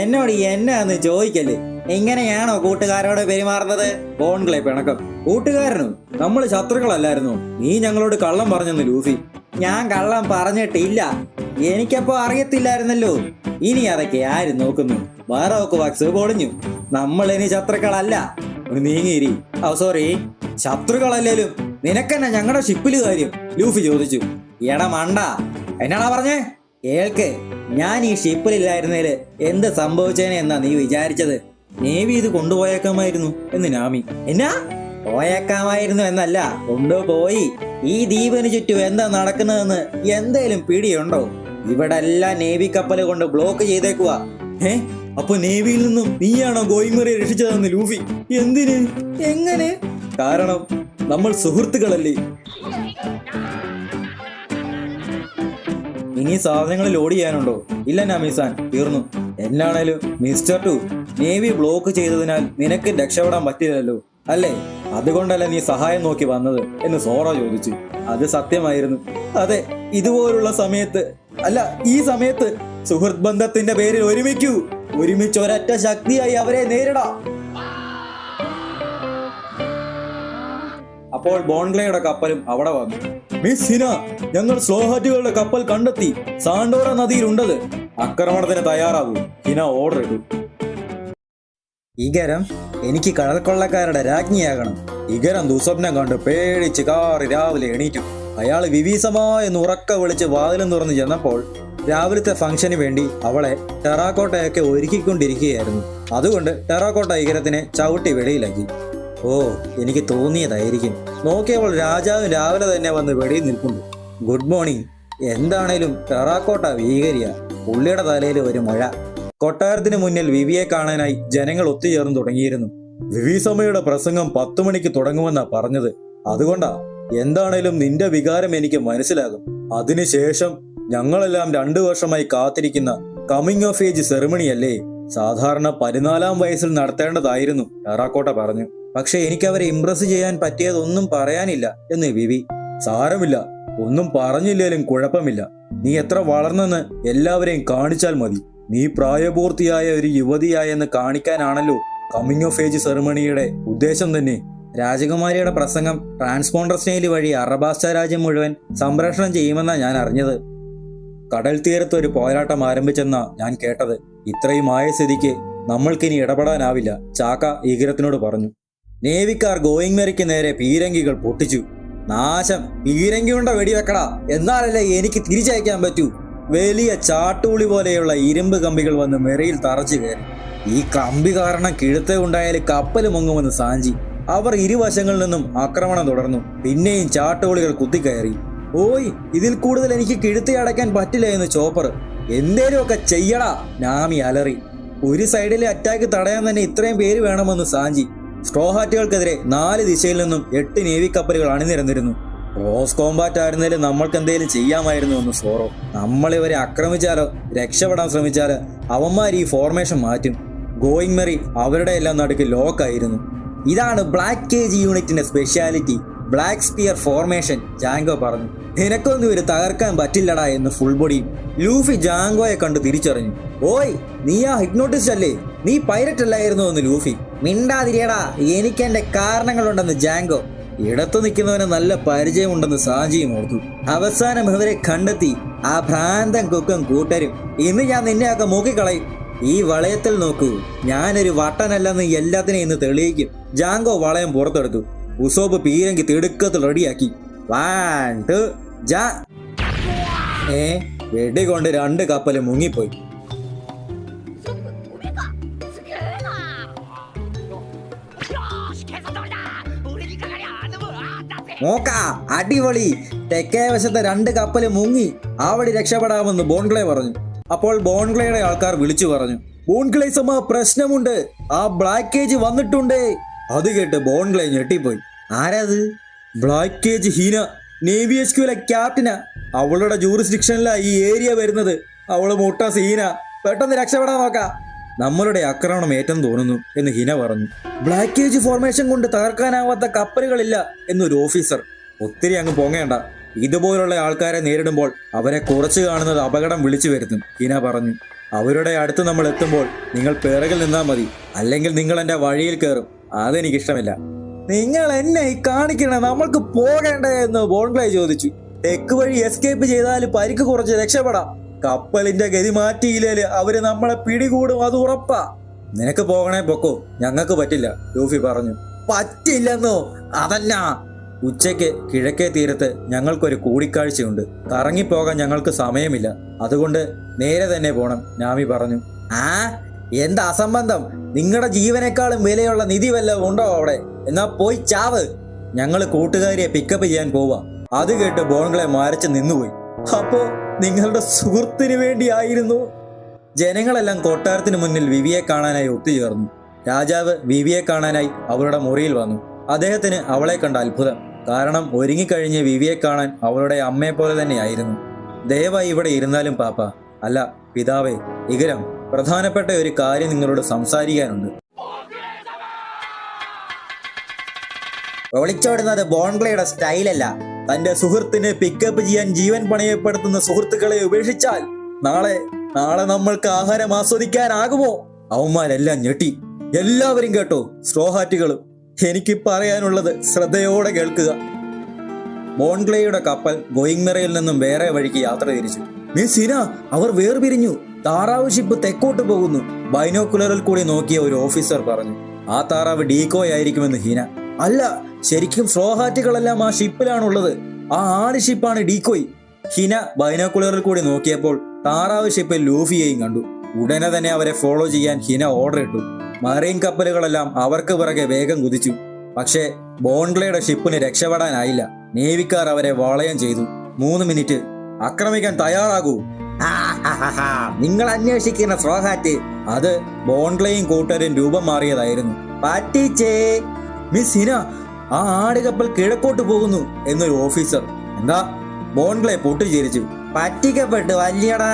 എന്നോട് എന്നാന്ന് ചോദിക്കല്ലേ? ഇങ്ങനെയാണോ കൂട്ടുകാരോട് പെരുമാറുന്നത്? ബോൺഗ്ലെ പിണക്കം. കൂട്ടുകാരനോ? നമ്മൾ ശത്രുക്കളല്ലായിരുന്നു. നീ ഞങ്ങളോട് കള്ളം പറഞ്ഞെന്ന് ലൂഫി. ഞാൻ കള്ളം പറഞ്ഞിട്ടില്ല. എനിക്കപ്പോ അറിയത്തില്ലായിരുന്നല്ലോ. ഇനി അതൊക്കെ ആര് നോക്കുന്നു? ബാറോക്ക് വാക്സ് പൊളിഞ്ഞു. നമ്മൾ ഇനി ശത്രുക്കളല്ല. ഒന്ന് നീങ്ങിയിരി. സോറി, ശത്രുക്കളല്ലേലും നിനക്കെന്നെ ഞങ്ങളുടെ ഷിപ്പില് കാര്യം? ലൂഫി ചോദിച്ചു. എടാ മണ്ട, എന്നാടാ പറഞ്ഞേ? കേൾക്ക്, ഞാൻ ഈ ഷിപ്പിലില്ലായിരുന്നേല് എന്ത് സംഭവിച്ചേനെ എന്നാ നീ വിചാരിച്ചത്? നേവി ഇത് കൊണ്ടുപോയേക്കാമായിരുന്നു എന്ന് നാമി. എന്നാ പോയേക്കാമായിരുന്നു എന്നല്ല, കൊണ്ടുപോയി. ഈ ദ്വീപിന് ചുറ്റും എന്താ നടക്കുന്നതെന്ന് എന്തേലും പിടിയുണ്ടോ? ഇവിടെ എല്ലാം നേവി കപ്പല് കൊണ്ട് ബ്ലോക്ക് ചെയ്തേക്കുവാ. അപ്പൊ നേവിയിൽ നിന്നും നീയാണോ ഗോയിമറിയെ രക്ഷിച്ചതെന്ന് ലൂഫി? എന്തിന്? എങ്ങനെ? കാരണം നമ്മൾ സുഹൃത്തുക്കളല്ലേ. ഇനി സാധനങ്ങൾ ലോഡ് ചെയ്യാനുണ്ടോ? ഇല്ല നാമിസാൻ, തീർന്നു. എന്നാണേലും മിസ്റ്റർ ടു, നേവി ബ്ലോക്ക് ചെയ്തതിനാൽ നിനക്ക് രക്ഷപ്പെടാൻ പറ്റില്ലല്ലോ അല്ലേ? അതുകൊണ്ടല്ല നീ സഹായം നോക്കി വന്നത് എന്ന് സോറ ചോദിച്ചു. അത് സത്യമായിരുന്നു. അതെ, ഇതുപോലുള്ള സമയത്ത്, അല്ല ഈ സമയത്ത് സുഹൃത്ത് ബന്ധത്തിന്റെ പേരിൽ ഒരുമിക്കൂ. ഒരുമിച്ച് ഒരൊറ്റ ശക്തിയായി അവരെ നേരിടാം. അപ്പോൾ ബോൺഗ്ലയുടെ കപ്പലും അവിടെ വന്നു. മിസ് ഹിന, ഞങ്ങൾ സ്ലോഹാറ്റുകളുടെ കപ്പൽ കണ്ടെത്തി. സാണ്ടോറ നദിയിലുണ്ടത്. ആക്രമണത്തിന് തയ്യാറാകൂ. ഹിന ഓർഡർ ഇട്ടു. ഇഗരം, എനിക്ക് കടൽക്കൊള്ളക്കാരുടെ രാജ്ഞിയാകണം. ഇഗരം ദുസ്വപ്നം കണ്ട് പേടിച്ച് കാറി രാവിലെ എണീറ്റു. അയാൾ വിവീസമായെന്ന് ഉറക്ക വിളിച്ച് വാതിലും തുറന്ന് ചെന്നപ്പോൾ രാവിലത്തെ ഫംഗ്ഷന് വേണ്ടി അവളെ ടെറാക്കോട്ടയൊക്കെ ഒരുക്കിക്കൊണ്ടിരിക്കുകയായിരുന്നു. അതുകൊണ്ട് ടെറാക്കോട്ട ഇഗരത്തിനെ ചവിട്ടി വെളിയിലാക്കി. ഓ, എനിക്ക് തോന്നിയതായിരിക്കും. നോക്കിയപ്പോൾ രാജാവ് രാവിലെ തന്നെ വന്ന് വെളിയിൽ നിൽക്കുന്നു. Good morning. എന്താണേലും ടെറാക്കോട്ട ഭീകരിയ. പുള്ളിയുടെ തലയിൽ ഒരു മഴ. കൊട്ടാരത്തിന് മുന്നിൽ വിവിയെ കാണാനായി ജനങ്ങൾ ഒത്തുചേർന്ന് തുടങ്ങിയിരുന്നു. വിവിസമ്മയുടെ പ്രസംഗം 10 മണിക്ക് തുടങ്ങുമെന്നാ പറഞ്ഞത്. അതുകൊണ്ടാ. എന്താണേലും നിന്റെ വികാരം എനിക്ക് മനസ്സിലാകും. അതിനുശേഷം ഞങ്ങളെല്ലാം 2 വർഷമായി കാത്തിരിക്കുന്ന കമ്മിങ് ഓഫ് ഏജ് സെറിമണിയല്ലേ? സാധാരണ 14-ാം വയസ്സിൽ നടത്തേണ്ടതായിരുന്നു, ടെറാക്കോട്ട പറഞ്ഞു. പക്ഷെ എനിക്ക് അവരെ ഇംപ്രസ് ചെയ്യാൻ പറ്റിയതൊന്നും പറയാനില്ല എന്ന് വിവി. സാരമില്ല, ഒന്നും പറഞ്ഞില്ലേലും കുഴപ്പമില്ല. നീ എത്ര വളർന്നെന്ന് എല്ലാവരെയും കാണിച്ചാൽ മതി. നീ പ്രായപൂർത്തിയായ ഒരു യുവതിയായെന്ന് കാണിക്കാനാണല്ലോ കമ്മിങ് ഓഫ് ഏജ് സെറിമണിയുടെ ഉദ്ദേശം തന്നെ. രാജകുമാരിയുടെ പ്രസംഗം ട്രാൻസ്പോണ്ടർ സ്റ്റൈൽ വഴി അറബാസ്റ്റ രാജ്യം മുഴുവൻ സംപ്രേഷണം ചെയ്യുമെന്നാണ് ഞാൻ അറിഞ്ഞത്. കടൽ തീരത്ത് ഒരു പോരാട്ടം ആരംഭിച്ചെന്നാ ഞാൻ കേട്ടത്. ഇത്രയും ആയ സ്ഥിതിക്ക് നമ്മൾക്കിനി ഇടപെടാനാവില്ല, ചാക്ക ഈഗരത്തിനോട് പറഞ്ഞു. നേവിക്കാർ ഗോയിങ്മരിക്ക് നേരെ പീരങ്കികൾ പൊട്ടിച്ചു. നാശം, പീരങ്കി കൊണ്ട വെടിവെക്കടാ, എന്നാലല്ലേ എനിക്ക് തിരിച്ചയക്കാൻ പറ്റൂ. വലിയ ചാട്ടൂളി പോലെയുള്ള ഇരുമ്പ് കമ്പികൾ വന്ന് മെറിയിൽ തറച്ചു കയറി. ഈ കമ്പി കാരണം കിഴുത്ത ഉണ്ടായാൽ കപ്പൽ മുങ്ങുമെന്ന് സാഞ്ചി. അവർ ഇരുവശങ്ങളിൽ നിന്നും ആക്രമണം തുടർന്നു. പിന്നെയും ചാട്ടൂളികൾ കുത്തിക്കയറി. ഓയ്, ഇതിൽ കൂടുതൽ എനിക്ക് കിഴുത്തി അടയ്ക്കാൻ പറ്റില്ല എന്ന് ചോപ്പർ. എന്തേലുമൊക്കെ ചെയ്യടാ, നാമി അലറി. ഒരു സൈഡിലെ അറ്റാക്ക് തടയാൻ തന്നെ ഇത്രയും പേര് വേണമെന്ന് സാഞ്ചി. സ്ട്രോഹാറ്റുകൾക്കെതിരെ 4 ദിശയിൽ നിന്നും 8 നേവി കപ്പലുകൾ അണിനിരന്നിരുന്നു. ക്രോസ് കോമ്പാറ്റ് ആയിരുന്നാലും നമ്മൾക്ക് എന്തെങ്കിലും ചെയ്യാമായിരുന്നു എന്ന് സോറോ. നമ്മളിവരെ ആക്രമിച്ചാലോ രക്ഷപ്പെടാൻ ശ്രമിച്ചാലോ അവന്മാർ ഈ ഫോർമേഷൻ മാറ്റും. ഗോയിങ് മെറി അവരുടെ എല്ലാം നടുക്ക് ലോക്കായിരുന്നു. ഇതാണ് ബ്ലാക്ക് കേജ് യൂണിറ്റിന്റെ speciality, black spear formation, Jango പറഞ്ഞു. നിനക്കൊന്നും ഇവര് തകർക്കാൻ പറ്റില്ലടാ എന്ന് ഫുൾ ബോഡിയും. ലൂഫി ജാങ്കോയെ കണ്ട് തിരിച്ചറിഞ്ഞു. ഓയ്, നീ ആ ഹിപ്നോട്ടിസ്റ്റ് അല്ലേ? നീ പൈലറ്റ് അല്ലായിരുന്നു എന്ന് ലൂഫി. മിണ്ടാതിരിയടാ, എനിക്ക് എന്റെ കാരണങ്ങളുണ്ടെന്ന് ജാങ്കോ. ഇടത്തു നിൽക്കുന്നവന് നല്ല പരിചയമുണ്ടെന്ന് സാജിയും ഓർത്തു. അവസാനം അവരെ കണ്ടെത്തി. ആ ഭ്രാന്തൻ കുക്കും കൂട്ടരും. ഇന്ന് ഞാൻ നിന്നെയൊക്കെ മൂക്കിക്കളയും. ഈ വളയത്തിൽ നോക്കൂ, ഞാനൊരു വട്ടനല്ലെന്ന് എല്ലാത്തിനെയും ഇന്ന് തെളിയിക്കും. ജാങ്കോ വളയം പുറത്തെടുത്തു. ഉസോബ് പീരങ്കി തിടുക്കത്തിൽ റെഡിയാക്കി. 1 2 ജാ. വെടികൊണ്ട് 2 കപ്പല് മുങ്ങിപ്പോയി. നോക്കാ, അടിപൊളി. തെക്കേ വശത്തെ 2 കപ്പല് മുങ്ങി. അവിടെ രക്ഷപ്പെടാമെന്ന് ബോൺഗ്ലേ പറഞ്ഞു. അപ്പോൾ ബോൺഗ്ലയുടെ ആൾക്കാർ വിളിച്ചു പറഞ്ഞു, ബോൺഗ്ലേ സമ പ്രശ്നമുണ്ട്, ആ ബ്ലാക്ക് കേജ് വന്നിട്ടുണ്ടേ. അത് കേട്ട് ബോൺഗ്ലേ ഞെട്ടിപ്പോയി. ആരാത്? ബ്ലാക്ക് കേജ് ഹീന, നേവി എസ്ക്യൂലെ ക്യാപ്റ്റനാ. അവളുടെ ജൂറിസ്ഡിക്ഷനിലാ ഈ ഏരിയ വരുന്നത്. അവള് മുട്ട സീന. പെട്ടെന്ന് രക്ഷപ്പെടാൻ നോക്കാം. നമ്മളുടെ ആക്രമണം ഏറ്റെന്ന് തോന്നുന്നു എന്ന് ഹിന പറഞ്ഞു. ബ്ലാക്ക് കേജ് ഫോർമേഷൻ കൊണ്ട് തകർക്കാനാവാത്ത കപ്പലുകളില്ല എന്നൊരു ഓഫീസർ. ഒത്തിരി അങ്ങ് പൊങ്ങേണ്ട. ഇതുപോലുള്ള ആൾക്കാരെ നേരിടുമ്പോൾ അവരെ കുറച്ച് കാണുന്നത് അപകടം വിളിച്ചു വരുത്തും, ഹിന പറഞ്ഞു. അവരുടെ അടുത്ത് നമ്മൾ എത്തുമ്പോൾ നിങ്ങൾ പിറകിൽ നിന്നാൽ മതി, അല്ലെങ്കിൽ നിങ്ങൾ എന്റെ വഴിയിൽ കയറും. അതെനിക്കിഷ്ടമില്ല. നിങ്ങൾ എന്നെ കാണിക്കണേ, നമ്മൾക്ക് പോകേണ്ടേ എന്ന് ബോൺഗ്ലേ ചോദിച്ചു. തെക്ക് വഴി എസ്കേപ്പ് ചെയ്താൽ പരിക്ക് കുറച്ച് രക്ഷപ്പെടാം. കപ്പലിന്റെ ഗതി മാറ്റിയില്ലേല് അവര് നമ്മളെ പിടികൂടും, അത് ഉറപ്പാ. നിനക്ക് പോകണേ പൊക്കോ, ഞങ്ങൾക്ക് പറ്റില്ല, ലൂഫി പറഞ്ഞു. പറ്റില്ലെന്നോ? അതല്ല. ഉച്ചയ്ക്ക് കിഴക്കേ തീരത്ത് ഞങ്ങൾക്കൊരു കൂടിക്കാഴ്ചയുണ്ട്. കറങ്ങിപ്പോകാൻ ഞങ്ങൾക്ക് സമയമില്ല, അതുകൊണ്ട് നേരെ തന്നെ പോണം, നാമി പറഞ്ഞു. ആ, എന്താ അസംബന്ധം? നിങ്ങളുടെ ജീവനേക്കാളും വിലയുള്ള നിധി വല്ലതും ഉണ്ടോ അവിടെ? എന്നാ പോയി ചാവ്. ഞങ്ങൾ കൂട്ടുകാരിയെ പിക്കപ്പ് ചെയ്യാൻ പോവാ. അത് കേട്ട് ബോൺഗ്ലെ മരച്ച് നിന്നുപോയി. അപ്പോ നിങ്ങളുടെ സുഹൃത്തിന് വേണ്ടിയായിരുന്നു? ജനങ്ങളെല്ലാം കൊട്ടാരത്തിന് മുന്നിൽ വിവിയെ കാണാനായി ഒത്തുചേർന്നു. രാജാവ് വിവിയെ കാണാനായി അവളുടെ മുറിയിൽ വന്നു. അദ്ദേഹത്തിന് അവളെ കണ്ട അത്ഭുതം. കാരണം ഒരുങ്ങിക്കഴിഞ്ഞ് വിവിയെ കാണാൻ അവളുടെ അമ്മയെ പോലെ തന്നെയായിരുന്നു. ദയവായി ഇവിടെ ഇരുന്നാലും പാപ്പ. അല്ല പിതാവേ, ഇകരം, പ്രധാനപ്പെട്ട ഒരു കാര്യം നിങ്ങളോട് സംസാരിക്കാനുണ്ട്. ഒളിച്ചോടുന്നത് ബോൺഗ്ലയുടെ സ്റ്റൈലല്ല. തന്റെ സുഹൃത്തിനെ പിക്കപ്പ് ചെയ്യാൻ ജീവൻ പണയപ്പെടുത്തുന്ന സുഹൃത്തുക്കളെ ഉപേക്ഷിച്ചാൽ നാളെ നമ്മൾക്ക് ആഹാരം ആസ്വദിക്കാനാകുമോ? അവന്മാരെല്ലാം ഞെട്ടി. എല്ലാവരും കേട്ടോ, സ്ട്രോഹാറ്റുകളും. എനിക്ക് പറയാനുള്ളത് ശ്രദ്ധയോടെ കേൾക്കുക. ബോൺഗ്ലെയുടെ കപ്പൽ ഗോയിങ്മെറയിൽ നിന്നും വേറെ വഴിക്ക് യാത്ര തിരിച്ചു. മിസ് ഹിന, അവർ വേർപിരിഞ്ഞു. താറാവ് ഷിപ്പ് തെക്കോട്ട് പോകുന്നു, ബൈനോക്കുലറിൽ കൂടി നോക്കിയ ഒരു ഓഫീസർ പറഞ്ഞു. ആ താറാവ് ഡീക്കോയ് ആയിരിക്കുമെന്ന് ഹിന. അല്ല, ശരിക്കും സ്ട്രോഹാറ്റുകളെല്ലാം ആ ഷിപ്പിലാണുള്ളത്. ആ ആട് ഷിപ്പാണ് ഡീക്കോയ്. ഹിന ബൈനോക്കുലറിൽ കൂടി നോക്കിയപ്പോൾ താറാവ് ഷിപ്പിൽ ലൂഫിയെയും കണ്ടു. ഉടനെ തന്നെ അവരെ ഫോളോ ചെയ്യാൻ ഹിന ഓർഡർ ഇട്ടു. മറൈൻ കപ്പലുകളെല്ലാം അവർക്ക് പിറകെ വേഗം കുതിച്ചു. പക്ഷേ ബോൺഗ്ലെയുടെ ഷിപ്പിന് രക്ഷപ്പെടാനായില്ല. നേവിക്കാർ അവരെ വളയം ചെയ്തു. 3 മിനിറ്റ്. ആക്രമിക്കാൻ തയ്യാറാകൂ. നിങ്ങൾ അന്വേഷിക്കുന്ന സ്ട്രോഹാറ്റ്, അത് ബോൺഗ്ലെയും കൂട്ടരും രൂപം മാറിയതായിരുന്നു. പറ്റിച്ചേ. മിസ് ഹിന, ആ ആടുകപ്പൽ കിഴക്കോട്ട് പോകുന്നു എന്നൊരു ഓഫീസർ. എന്താ? ബോൺഗ്ലെ പൊട്ടിച്ചിരിച്ചു. പറ്റിക്കപ്പെട്ടു വല്യടാ.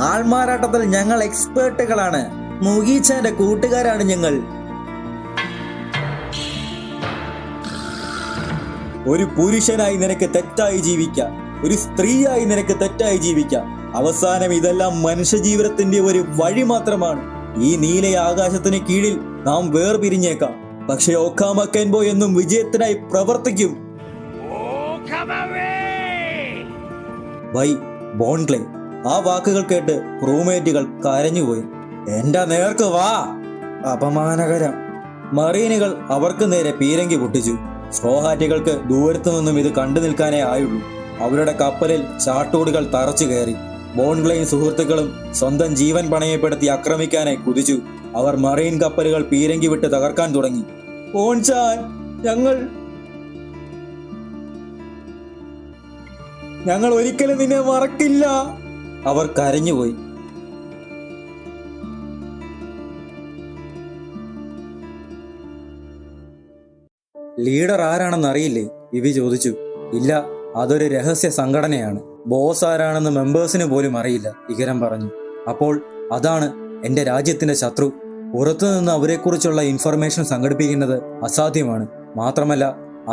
ആൾമാറാട്ടത്തിൽ ഞങ്ങൾ എക്സ്പേർട്ടുകളാണ്. മുഗീച്ചാന്റെ കൂട്ടുകാരാണ് ഞങ്ങൾ. ഒരു പുരുഷനായി നിനക്ക് തെറ്റായി ജീവിക്കാം, ഒരു സ്ത്രീയായി നിനക്ക് തെറ്റായി ജീവിക്കാം. അവസാനം ഇതെല്ലാം മനുഷ്യജീവിതത്തിന്റെ ഒരു വഴി മാത്രമാണ്. ഈ നീല ആകാശത്തിന് കീഴിൽ നാം വേർപിരിഞ്ഞേക്കാം, പക്ഷെ ഒക്കാമക്കൻബോ എന്നും വിജയത്തിനായി പ്രവർത്തിക്കും. ബൈ ബോൺഗ്ലെ. ആ വാക്കുകൾ കേട്ട് ക്രൂമേറ്റുകൾ കരഞ്ഞുപോയി. എന്റെ നേർക്ക് വാ. അപമാനകരം. മറീനുകൾ അവർക്ക് നേരെ പീരങ്കി പൊട്ടിച്ചു. സ്ട്രോഹാറ്റുകൾക്ക് ദൂരത്തു നിന്നും ഇത് കണ്ടു നിൽക്കാനേ ആയുള്ളൂ. അവരുടെ കപ്പലിൽ ചാട്ടൂടുകൾ തറച്ചു കയറി. ബോൺഗ്ലെയും സുഹൃത്തുക്കളും സ്വന്തം ജീവൻ പണയപ്പെടുത്തി ആക്രമിക്കാനായി കുതിച്ചു. അവർ മറൈൻ കപ്പലുകൾ പീരങ്കി വിട്ട് തകർക്കാൻ തുടങ്ങി. ബോൺചാൻ, ഞങ്ങൾ ഒരിക്കലും നിന്നെ മറക്കില്ല. അവർ കരഞ്ഞുപോയി. ലീഡർ ആരാണെന്ന് അറിയില്ലേ? വിവി ചോദിച്ചു. ഇല്ല, അതൊരു രഹസ്യ സംഘടനയാണ്. ബോസ് ആരാണെന്ന് മെമ്പേഴ്സിന് പോലും അറിയില്ല, ഇകരം പറഞ്ഞു. അപ്പോൾ അതാണ് എന്റെ രാജ്യത്തിന്റെ ശത്രു. പുറത്തുനിന്ന് അവരെക്കുറിച്ചുള്ള ഇൻഫർമേഷൻ സംഘടിപ്പിക്കുന്നത് അസാധ്യമാണ്. മാത്രമല്ല,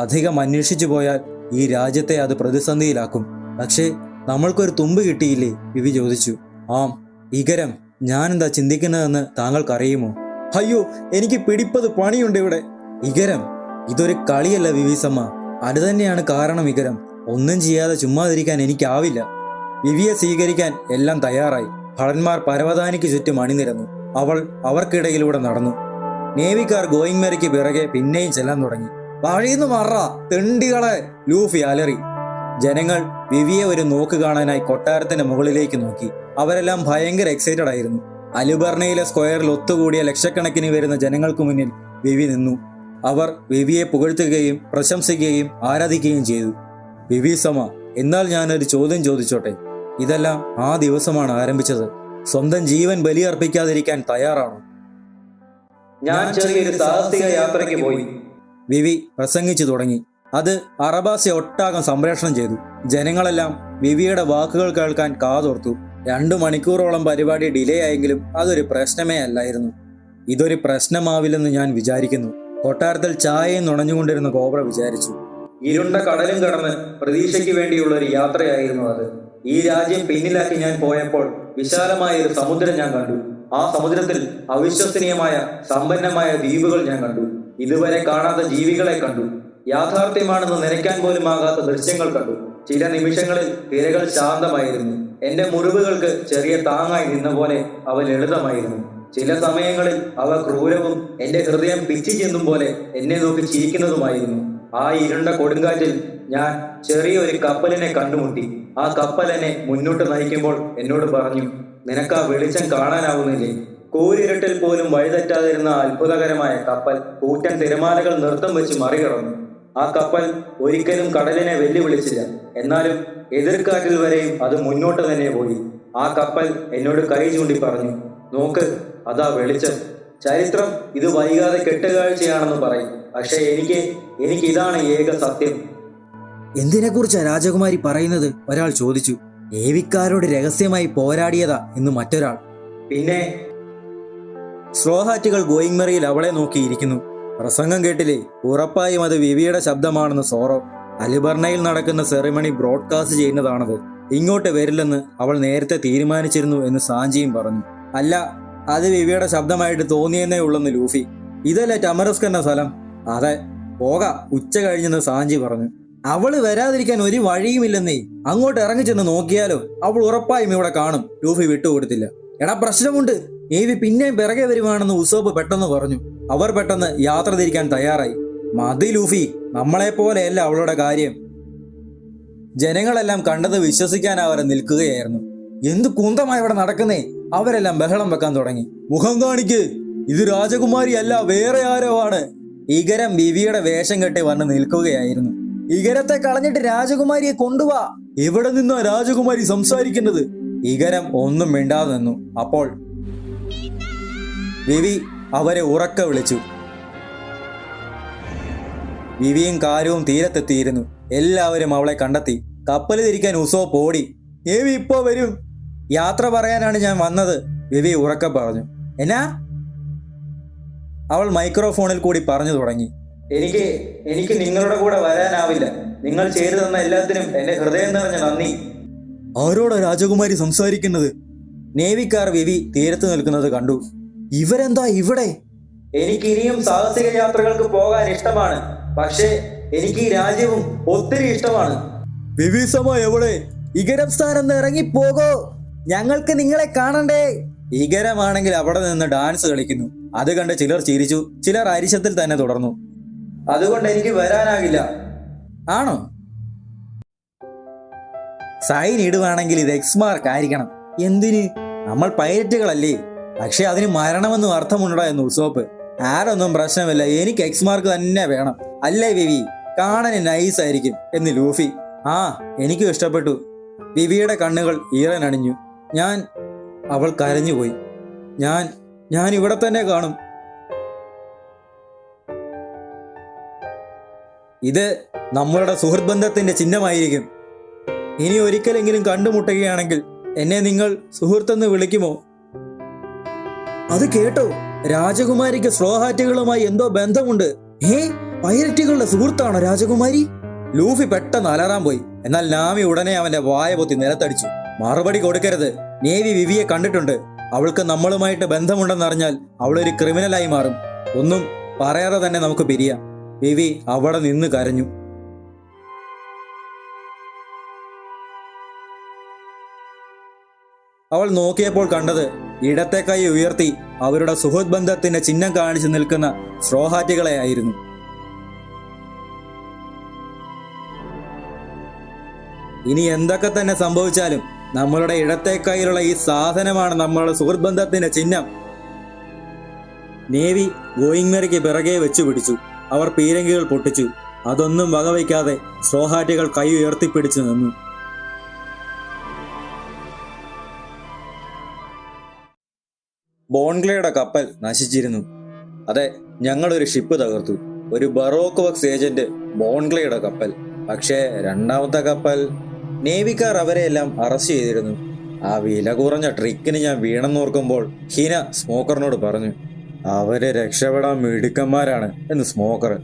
അധികം അന്വേഷിച്ചു പോയാൽ ഈ രാജ്യത്തെ അത് പ്രതിസന്ധിയിലാക്കും. പക്ഷേ നമ്മൾക്കൊരു തുമ്പ് കിട്ടിയില്ലേ? വിവി ചോദിച്ചു. ആം, ഇകരം, ഞാനെന്താ ചിന്തിക്കുന്നതെന്ന് താങ്കൾക്കറിയുമോ? അയ്യോ, എനിക്ക് പിടിപ്പത് പണിയുണ്ട് ഇവിടെ. ഇകരം, ഇതൊരു കളിയല്ല വിവിസമ്മ. അത് തന്നെയാണ് കാരണം. ഇകരം, ഒന്നും ചെയ്യാതെ ചുമ്മാതിരിക്കാൻ എനിക്കാവില്ല. വിവിയെ സ്വീകരിക്കാൻ എല്ലാം തയ്യാറായി. ഭടന്മാർ പരവതാനിക്ക് ചുറ്റും അണിനിരന്നു. അവൾ അവർക്കിടയിലൂടെ നടന്നു. നേവിക്കാർ ഗോയിങ്മെറിക്ക് പിറകെ പിന്നെയും ചെല്ലാൻ തുടങ്ങി. വഴിന്ന് മറ തെണ്ടികളെ, ലൂഫി അലറി. ജനങ്ങൾ വിവിയെ ഒരു നോക്ക് കാണാനായി കൊട്ടാരത്തിന്റെ മുകളിലേക്ക് നോക്കി. അവരെല്ലാം ഭയങ്കര എക്സൈറ്റഡ് ആയിരുന്നു. അലുബർണയിലെ സ്ക്വയറിൽ ഒത്തുകൂടിയ ലക്ഷക്കണക്കിന് വരുന്ന ജനങ്ങൾക്ക് മുന്നിൽ വിവി നിന്നു. അവർ വിവിയെ പുകഴ്ത്തുകയും പ്രശംസിക്കുകയും ആരാധിക്കുകയും ചെയ്തു. വിവിസമ, എന്നാൽ ഞാനൊരു ചോദ്യം ചോദിച്ചോട്ടെ? ഇതെല്ലാം ആ ദിവസമാണ് ആരംഭിച്ചത്. സ്വന്തം ജീവൻ ബലിയർപ്പിക്കാതിരിക്കാൻ തയ്യാറാണോ? ഞാൻ ചെറിയൊരു സാഹസിക യാത്രയ്ക്ക് പോയി, വിവി പ്രസംഗിച്ചു തുടങ്ങി. അത് അറബാസി ഒട്ടാകം സംപ്രേഷണം ചെയ്തു. ജനങ്ങളെല്ലാം വിവിയുടെ വാക്കുകൾ കേൾക്കാൻ കാതോർത്തു. 2 മണിക്കൂറോളം പരിപാടി ഡിലേ ആയെങ്കിലും അതൊരു പ്രശ്നമേ അല്ലായിരുന്നു. ഇതൊരു പ്രശ്നമാവില്ലെന്ന് ഞാൻ വിചാരിക്കുന്നു. കൊട്ടാരത്തിൽ ചായയും നുണഞ്ഞുകൊണ്ടിരുന്ന കോബ്ര വിചാരിച്ചു. ഇരുണ്ട കടലും കടന്ന് പ്രതീക്ഷയ്ക്ക് വേണ്ടിയുള്ള ഒരു യാത്രയായിരുന്നു അത്. ഈ രാജ്യം പിന്നിലാക്കി ഞാൻ പോയപ്പോൾ വിശാലമായ ഒരു സമുദ്രം ഞാൻ കണ്ടു. ആ സമുദ്രത്തിൽ അവിശ്വസനീയമായ സമ്പന്നമായ ദ്വീപുകൾ ഞാൻ കണ്ടു. ഇതുവരെ കാണാത്ത ജീവികളെ കണ്ടു. യാഥാർത്ഥ്യമാണെന്ന് നനയ്ക്കാൻ പോലും ആകാത്ത ദൃശ്യങ്ങൾ കണ്ടു. ചില നിമിഷങ്ങളിൽ തിരകൾ ശാന്തമായിരുന്നു. എന്റെ മുറിവുകൾക്ക് ചെറിയ താങ്ങായി നിന്ന പോലെ അവ ലളിതമായിരുന്നു. ചില സമയങ്ങളിൽ അവ ക്രൂരവും എന്റെ ഹൃദയം പിച്ചു ചെന്നും പോലെ എന്നെ നോക്കി ചിരിക്കുന്നതുമായിരുന്നു. ആ ഇരുണ്ട കൊടുങ്കാറ്റിൽ ഞാൻ ചെറിയൊരു കപ്പലിനെ കണ്ടുമുട്ടി. ആ കപ്പൽ എന്നെ മുന്നോട്ട് നയിക്കുമ്പോൾ എന്നോട് പറഞ്ഞു, നിനക്ക് ആ വെളിച്ചം കാണാനാവുന്നില്ലേ? കൂരിരുട്ടിൽ പോലും വഴിതെറ്റാതിരുന്ന അത്ഭുതകരമായ കപ്പൽ കൂറ്റൻ തിരമാലകൾ നൃത്തം വെച്ച് മറികടന്നു. ആ കപ്പൽ ഒരിക്കലും കടലിനെ വെല്ലുവിളിച്ചില്ല. എന്നാലും എതിർക്കാറ്റിൽ വരെയും അത് മുന്നോട്ട് തന്നെ പോയി. ആ കപ്പൽ എന്നോട് കൈ ചൂണ്ടി പറഞ്ഞു, നോക്ക്, അതാ വെളിച്ചം. ചരിത്രം ഇത് വൈകാതെ കെട്ടുകാഴ്ചയാണെന്ന് പറയും, പക്ഷെ എനിക്ക് ഇതാണ് ഏക സത്യം. എന്തിനെ കുറിച്ചാ രാജകുമാരി പറയുന്നത്? ഒരാൾ ചോദിച്ചു. നേവിക്കാരോട് രഹസ്യമായി പോരാടിയതാ എന്ന് മറ്റൊരാൾ. പിന്നെ സ്ട്രോഹാറ്റുകൾ ഗോയിങ് മെറിയിൽ അവളെ നോക്കിയിരിക്കുന്നു. പ്രസംഗം കേട്ടില്ലേ? ഉറപ്പായും അത് വിവിയുടെ ശബ്ദമാണെന്ന് സോറോ. അലിബർണയിൽ നടക്കുന്ന സെറിമണി ബ്രോഡ്കാസ്റ്റ് ചെയ്യുന്നതാണത്. ഇങ്ങോട്ട് വരില്ലെന്ന് അവൾ നേരത്തെ തീരുമാനിച്ചിരുന്നു എന്ന് സാഞ്ചിയും പറഞ്ഞു. അല്ല, അത് വിവിയുടെ ശബ്ദമായിട്ട് തോന്നിയെന്നേ ഉള്ളെന്ന് ലൂഫി. ഇതല്ലേ ടമറസ്ക് എന്ന സ്ഥലം? അതെ, പോകാം, ഉച്ച കഴിഞ്ഞെന്ന് സാഞ്ചി പറഞ്ഞു. അവള് വരാതിരിക്കാൻ ഒരു വഴിയുമില്ലെന്നേ. അങ്ങോട്ട് ഇറങ്ങിച്ചെന്ന് നോക്കിയാലോ? അവൾ ഉറപ്പായും ഇവിടെ കാണും. ലൂഫി വിട്ടുകൊടുത്തില്ല. എടാ, പ്രശ്നമുണ്ട്, നേവി പിന്നെയും പിറകെ വരുവാണെന്ന് ഉസോപ്പ് പെട്ടെന്ന് പറഞ്ഞു. അവർ പെട്ടെന്ന് യാത്ര തിരിക്കാൻ തയ്യാറായി. മതി ലൂഫി, നമ്മളെപ്പോലെയല്ല അവളുടെ കാര്യം. ജനങ്ങളെല്ലാം കണ്ടത് വിശ്വസിക്കാനവരെ നിൽക്കുകയായിരുന്നു. എന്ത് കുന്തമായി ഇവിടെ നടക്കുന്നേ? അവരെല്ലാം ബഹളം വെക്കാൻ തുടങ്ങി. മുഖം കാണിക്ക്, ഇത് രാജകുമാരി അല്ല, വേറെ ആരോ ആണ്. ഇഗരം വിവിയുടെ വേഷം കെട്ടി വന്ന് നിൽക്കുകയായിരുന്നു. ഇഗരത്തെ കളഞ്ഞിട്ട് രാജകുമാരിയെ കൊണ്ടുവാ. എവിടെ നിന്നാ രാജകുമാരി സംസാരിക്കുന്നത്? ഇഗരം ഒന്നും മിണ്ടാതെ നിന്നു. അപ്പോൾ വിവി അവരെ ഉറക്ക വിളിച്ചു. വിവിയും കാര്യവും തീരത്തെത്തിയിരുന്നു. എല്ലാവരും അവളെ കണ്ടെത്തി. കപ്പൽ തിരിക്കാൻ ഉസോപ്പ് ഓടി. നേവി ഇപ്പോ വരും. യാത്ര പറയാനാണ് ഞാൻ വന്നത്, വിവി ഉറക്ക പറഞ്ഞു. എന്നാ? അവൾ മൈക്രോഫോണിൽ കൂടി പറഞ്ഞു തുടങ്ങി. എനിക്ക് നിങ്ങളുടെ കൂടെ വരാനാവില്ല. നിങ്ങൾ ചെയ്തു തന്ന എല്ലാത്തിനും എന്റെ ഹൃദയം നിറഞ്ഞ നന്ദി. ആരോടാ രാജകുമാരി സംസാരിക്കുന്നത്? നേവിക്കാർ വിവി തീരത്ത് നിൽക്കുന്നത് കണ്ടു. ഇവരെന്താ ഇവിടെ? എനിക്ക് ഇനിയും സാഹസിക യാത്രകൾക്ക് പോകാൻ ഇഷ്ടമാണ്, പക്ഷേ എനിക്ക് ഈ രാജ്യവും ഒത്തിരി ഇഷ്ടമാണ്. വിവിസമ എവിടെ? ഇഗരം സ്ഥാനം ഇറങ്ങിപ്പോകോ, ഞങ്ങൾക്ക് നിങ്ങളെ കാണണ്ടേ. ഇഗരമാണെങ്കിൽ അവിടെ നിന്ന് ഡാൻസ് കളിക്കുന്നു. അത് കണ്ട് ചിലർ ചിരിച്ചു, ചിലർ അരിശത്തിൽ തന്നെ തുടർന്നു. അതുകൊണ്ട് എനിക്ക് വരാനാകില്ല. ആണോ? സൈൻ ഇടുവാണെങ്കിൽ ഇത് എക്സ് മാർക്ക് ആയിരിക്കണം. എന്തിന്? നമ്മൾ പൈലറ്റുകളല്ലേ. പക്ഷെ അതിന് മരണമെന്നും അർത്ഥമുണ്ടോ എന്ന് ഉസോപ്പ്. ആരൊന്നും പ്രശ്നമില്ല, എനിക്ക് എക്സ് മാർക്ക് തന്നെ വേണം. അല്ലേ വിവി? കാണാൻ നൈസ് ആയിരിക്കും എന്ന് ലൂഫി. ആ, എനിക്കും ഇഷ്ടപ്പെട്ടു. വിവിയുടെ കണ്ണുകൾ ഈറനണിഞ്ഞു. അവൾ കരഞ്ഞുപോയി. ഞാൻ ഇവിടെ തന്നെ കാണും. ഇത് നമ്മളുടെ സുഹൃത്ത് ബന്ധത്തിന്റെ ചിഹ്നമായിരിക്കും. ഇനി ഒരിക്കലെങ്കിലും കണ്ടുമുട്ടുകയാണെങ്കിൽ എന്നെ നിങ്ങൾ സുഹൃത്തെന്ന് വിളിക്കുമോ? അത് കേട്ടോ, രാജകുമാരിക്ക് സ്ട്രോഹാറ്റുകളുമായി എന്തോ ബന്ധമുണ്ട്. പൈലറ്റുകളുടെ സുഹൃത്താണോ രാജകുമാരി? ലൂഫി പെട്ടെന്ന് അലറാൻ പോയി. എന്നാൽ നാമി ഉടനെ അവന്റെ വായ പൊത്തി നിലത്തടിച്ചു. മറുപടി കൊടുക്കരുത്. നേവി വിവിയെ കണ്ടിട്ടുണ്ട്. അവൾക്ക് നമ്മളുമായിട്ട് ബന്ധമുണ്ടെന്നറിഞ്ഞാൽ അവളൊരു ക്രിമിനലായി മാറും. ഒന്നും പറയാതെ തന്നെ നമുക്ക് പിരിയാം. വിവി അവിടെ നിന്ന് കരഞ്ഞു. അവൾ നോക്കിയപ്പോൾ കണ്ടത് ഇടത്തെ കൈ ഉയർത്തി അവരുടെ സുഹൃത്ത് ബന്ധത്തിന്റെ ചിഹ്നം കാണിച്ചു നിൽക്കുന്ന സ്ട്രോഹാറ്റുകളെ ആയിരുന്നു. ഇനി എന്തൊക്കെ തന്നെ സംഭവിച്ചാലും നമ്മളുടെ ഇടത്തെ കൈയിലുള്ള ഈ സാധനമാണ് നമ്മളുടെ സുഹൃത്ത് ബന്ധത്തിന്റെ ചിഹ്നം. നേവി ഗോയിങ് മെറിക്ക് പിറകെ വെച്ചു പിടിച്ചു. അവർ പീരങ്കികൾ പൊട്ടിച്ചു. അതൊന്നും വകവയ്ക്കാതെ സ്ട്രോഹാറ്റുകൾ കൈ ഉയർത്തിപ്പിടിച്ചു നിന്നു. ബോൺഗ്ലയുടെ കപ്പൽ നശിച്ചിരുന്നു. അതെ, ഞങ്ങളൊരു ഷിപ്പ് തകർത്തു. ഒരു ബറോക്ക് വക്സ് ഏജന്റ് ബോൺഗ്ലയുടെ കപ്പൽ. പക്ഷേ രണ്ടാമത്തെ കപ്പൽ, നേവിക്കാർ അവരെയെല്ലാം അറസ്റ്റ് ചെയ്തിരുന്നു. ആ വില കുറഞ്ഞ ട്രിക്കിന് ഞാൻ വീണെന്നോർക്കുമ്പോൾ ഹിന സ്മോക്കറിനോട് പറഞ്ഞു. അവര് രക്ഷപ്പെടാൻ മിടുക്കന്മാരാണ് എന്ന് സ്മോക്കർ.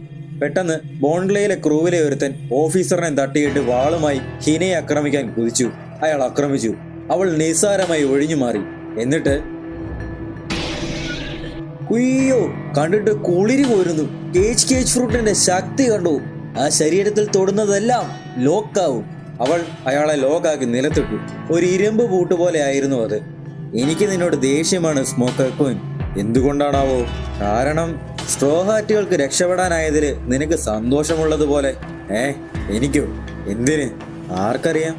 പെട്ടെന്ന് ബോൺഗ്ലയിലെ ക്രൂവിലെ ഒരുത്തൻ ഓഫീസറിനെ തട്ടിയിട്ട് വാളുമായി ഹിനയെ ആക്രമിക്കാൻ കുതിച്ചു. അയാൾ ആക്രമിച്ചു. അവൾ നിസ്സാരമായി ഒഴിഞ്ഞു മാറി. എന്നിട്ട് കുയ്യോ, കണ്ടിട്ട് കുളിരി പോരുന്നു. കേജ് ഫ്രൂട്ടിന്റെ ശക്തി കണ്ടു. ആ ശരീരത്തിൽ തൊടുന്നതെല്ലാം ലോക്കാവും. അവൾ അയാളെ ലോക്കാക്കി നിലത്തിട്ടു. ഒരു ഇരുമ്പ് പൂട്ട് പോലെ ആയിരുന്നു അത്. എനിക്ക് നിന്നോട് ദേഷ്യമാണ് സ്മോക്കർ ക്വീൻ. എന്തുകൊണ്ടാണാവോ? കാരണം സ്ട്രോ ഹാറ്റുകൾക്ക് രക്ഷപ്പെടാനായതിൽ നിനക്ക് സന്തോഷമുള്ളതുപോലെ. എനിക്കോ? എന്തിന്? ആർക്കറിയാം.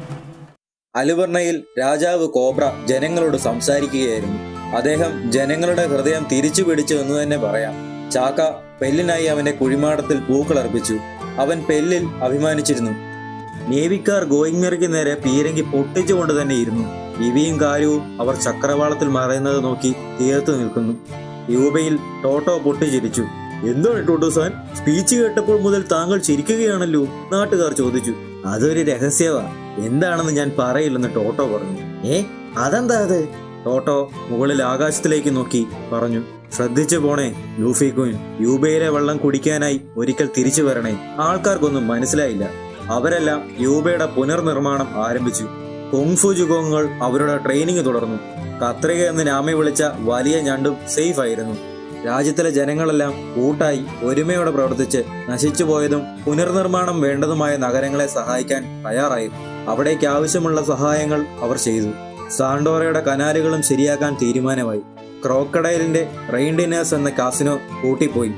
അലുബർണയിൽ രാജാവ് കോബ്ര ജനങ്ങളോട് സംസാരിക്കുകയായിരുന്നു. അദ്ദേഹം ജനങ്ങളുടെ ഹൃദയം തിരിച്ചു പിടിച്ചു എന്ന് തന്നെ പറയാം. ചാക്ക പെല്ലിനായി അവന്റെ കുഴിമാടത്തിൽ പൂക്കൾ അർപ്പിച്ചു. അവൻ പെല്ലിൽ അഭിമാനിച്ചിരുന്നു. നേവിക്കാർ ഗോയിങ്മെറിക്ക് നേരെ പീരങ്കി പൊട്ടിച്ചുകൊണ്ട് തന്നെ ഇരുന്നു. വിവിയും കാര്യവും അവർ ചക്രവാളത്തിൽ മറയുന്നത് നോക്കി തീർത്തു നിൽക്കുന്നു. യൂബയിൽ ടോട്ടോ പൊട്ടിച്ചിരിച്ചു. എന്താണ് ടോട്ടോ സാൻ, സ്പീച്ച് കേട്ടപ്പോൾ മുതൽ താങ്കൾ ചിരിക്കുകയാണല്ലോ? നാട്ടുകാർ ചോദിച്ചു. അതൊരു രഹസ്യവാ, എന്താണെന്ന് ഞാൻ പറയില്ലെന്ന് ടോട്ടോ പറഞ്ഞു. അതെന്താ അത്? ടോട്ടോ മുകളിൽ ആകാശത്തിലേക്ക് നോക്കി പറഞ്ഞു. ശ്രദ്ധിച്ചു പോണേ ലൂഫി ക്വീൻ. യൂബയിലെ വെള്ളം കുടിക്കാനായി ഒരിക്കൽ തിരിച്ചു വരണേ. ആൾക്കാർക്കൊന്നും മനസ്സിലായില്ല. അവരെല്ലാം യൂബയുടെ പുനർനിർമ്മാണം ആരംഭിച്ചു. കുങ്ഫു ജുഗോങ്ങൾ അവരുടെ ട്രെയിനിങ് തുടർന്നു. കത്രിക എന്ന് നാമി വിളിച്ച വലിയ ഞണ്ടും സേഫ് ആയിരുന്നു. രാജ്യത്തിലെ ജനങ്ങളെല്ലാം കൂട്ടായി ഒരുമയോടെ പ്രവർത്തിച്ച് നശിച്ചു പോയതും പുനർനിർമ്മാണം വേണ്ടതുമായ നഗരങ്ങളെ സഹായിക്കാൻ തയ്യാറായി. അവിടേക്ക് ആവശ്യമുള്ള സഹായങ്ങൾ അവർ ചെയ്തു. സാണ്ടോറയുടെ കനാലുകളും ശരിയാക്കാൻ തീരുമാനമായി. ക്രോക്കഡൈലിന്റെ റെയിൻഡിനേഴ്സ് എന്ന കാസിനോ കൂട്ടിപ്പോയി.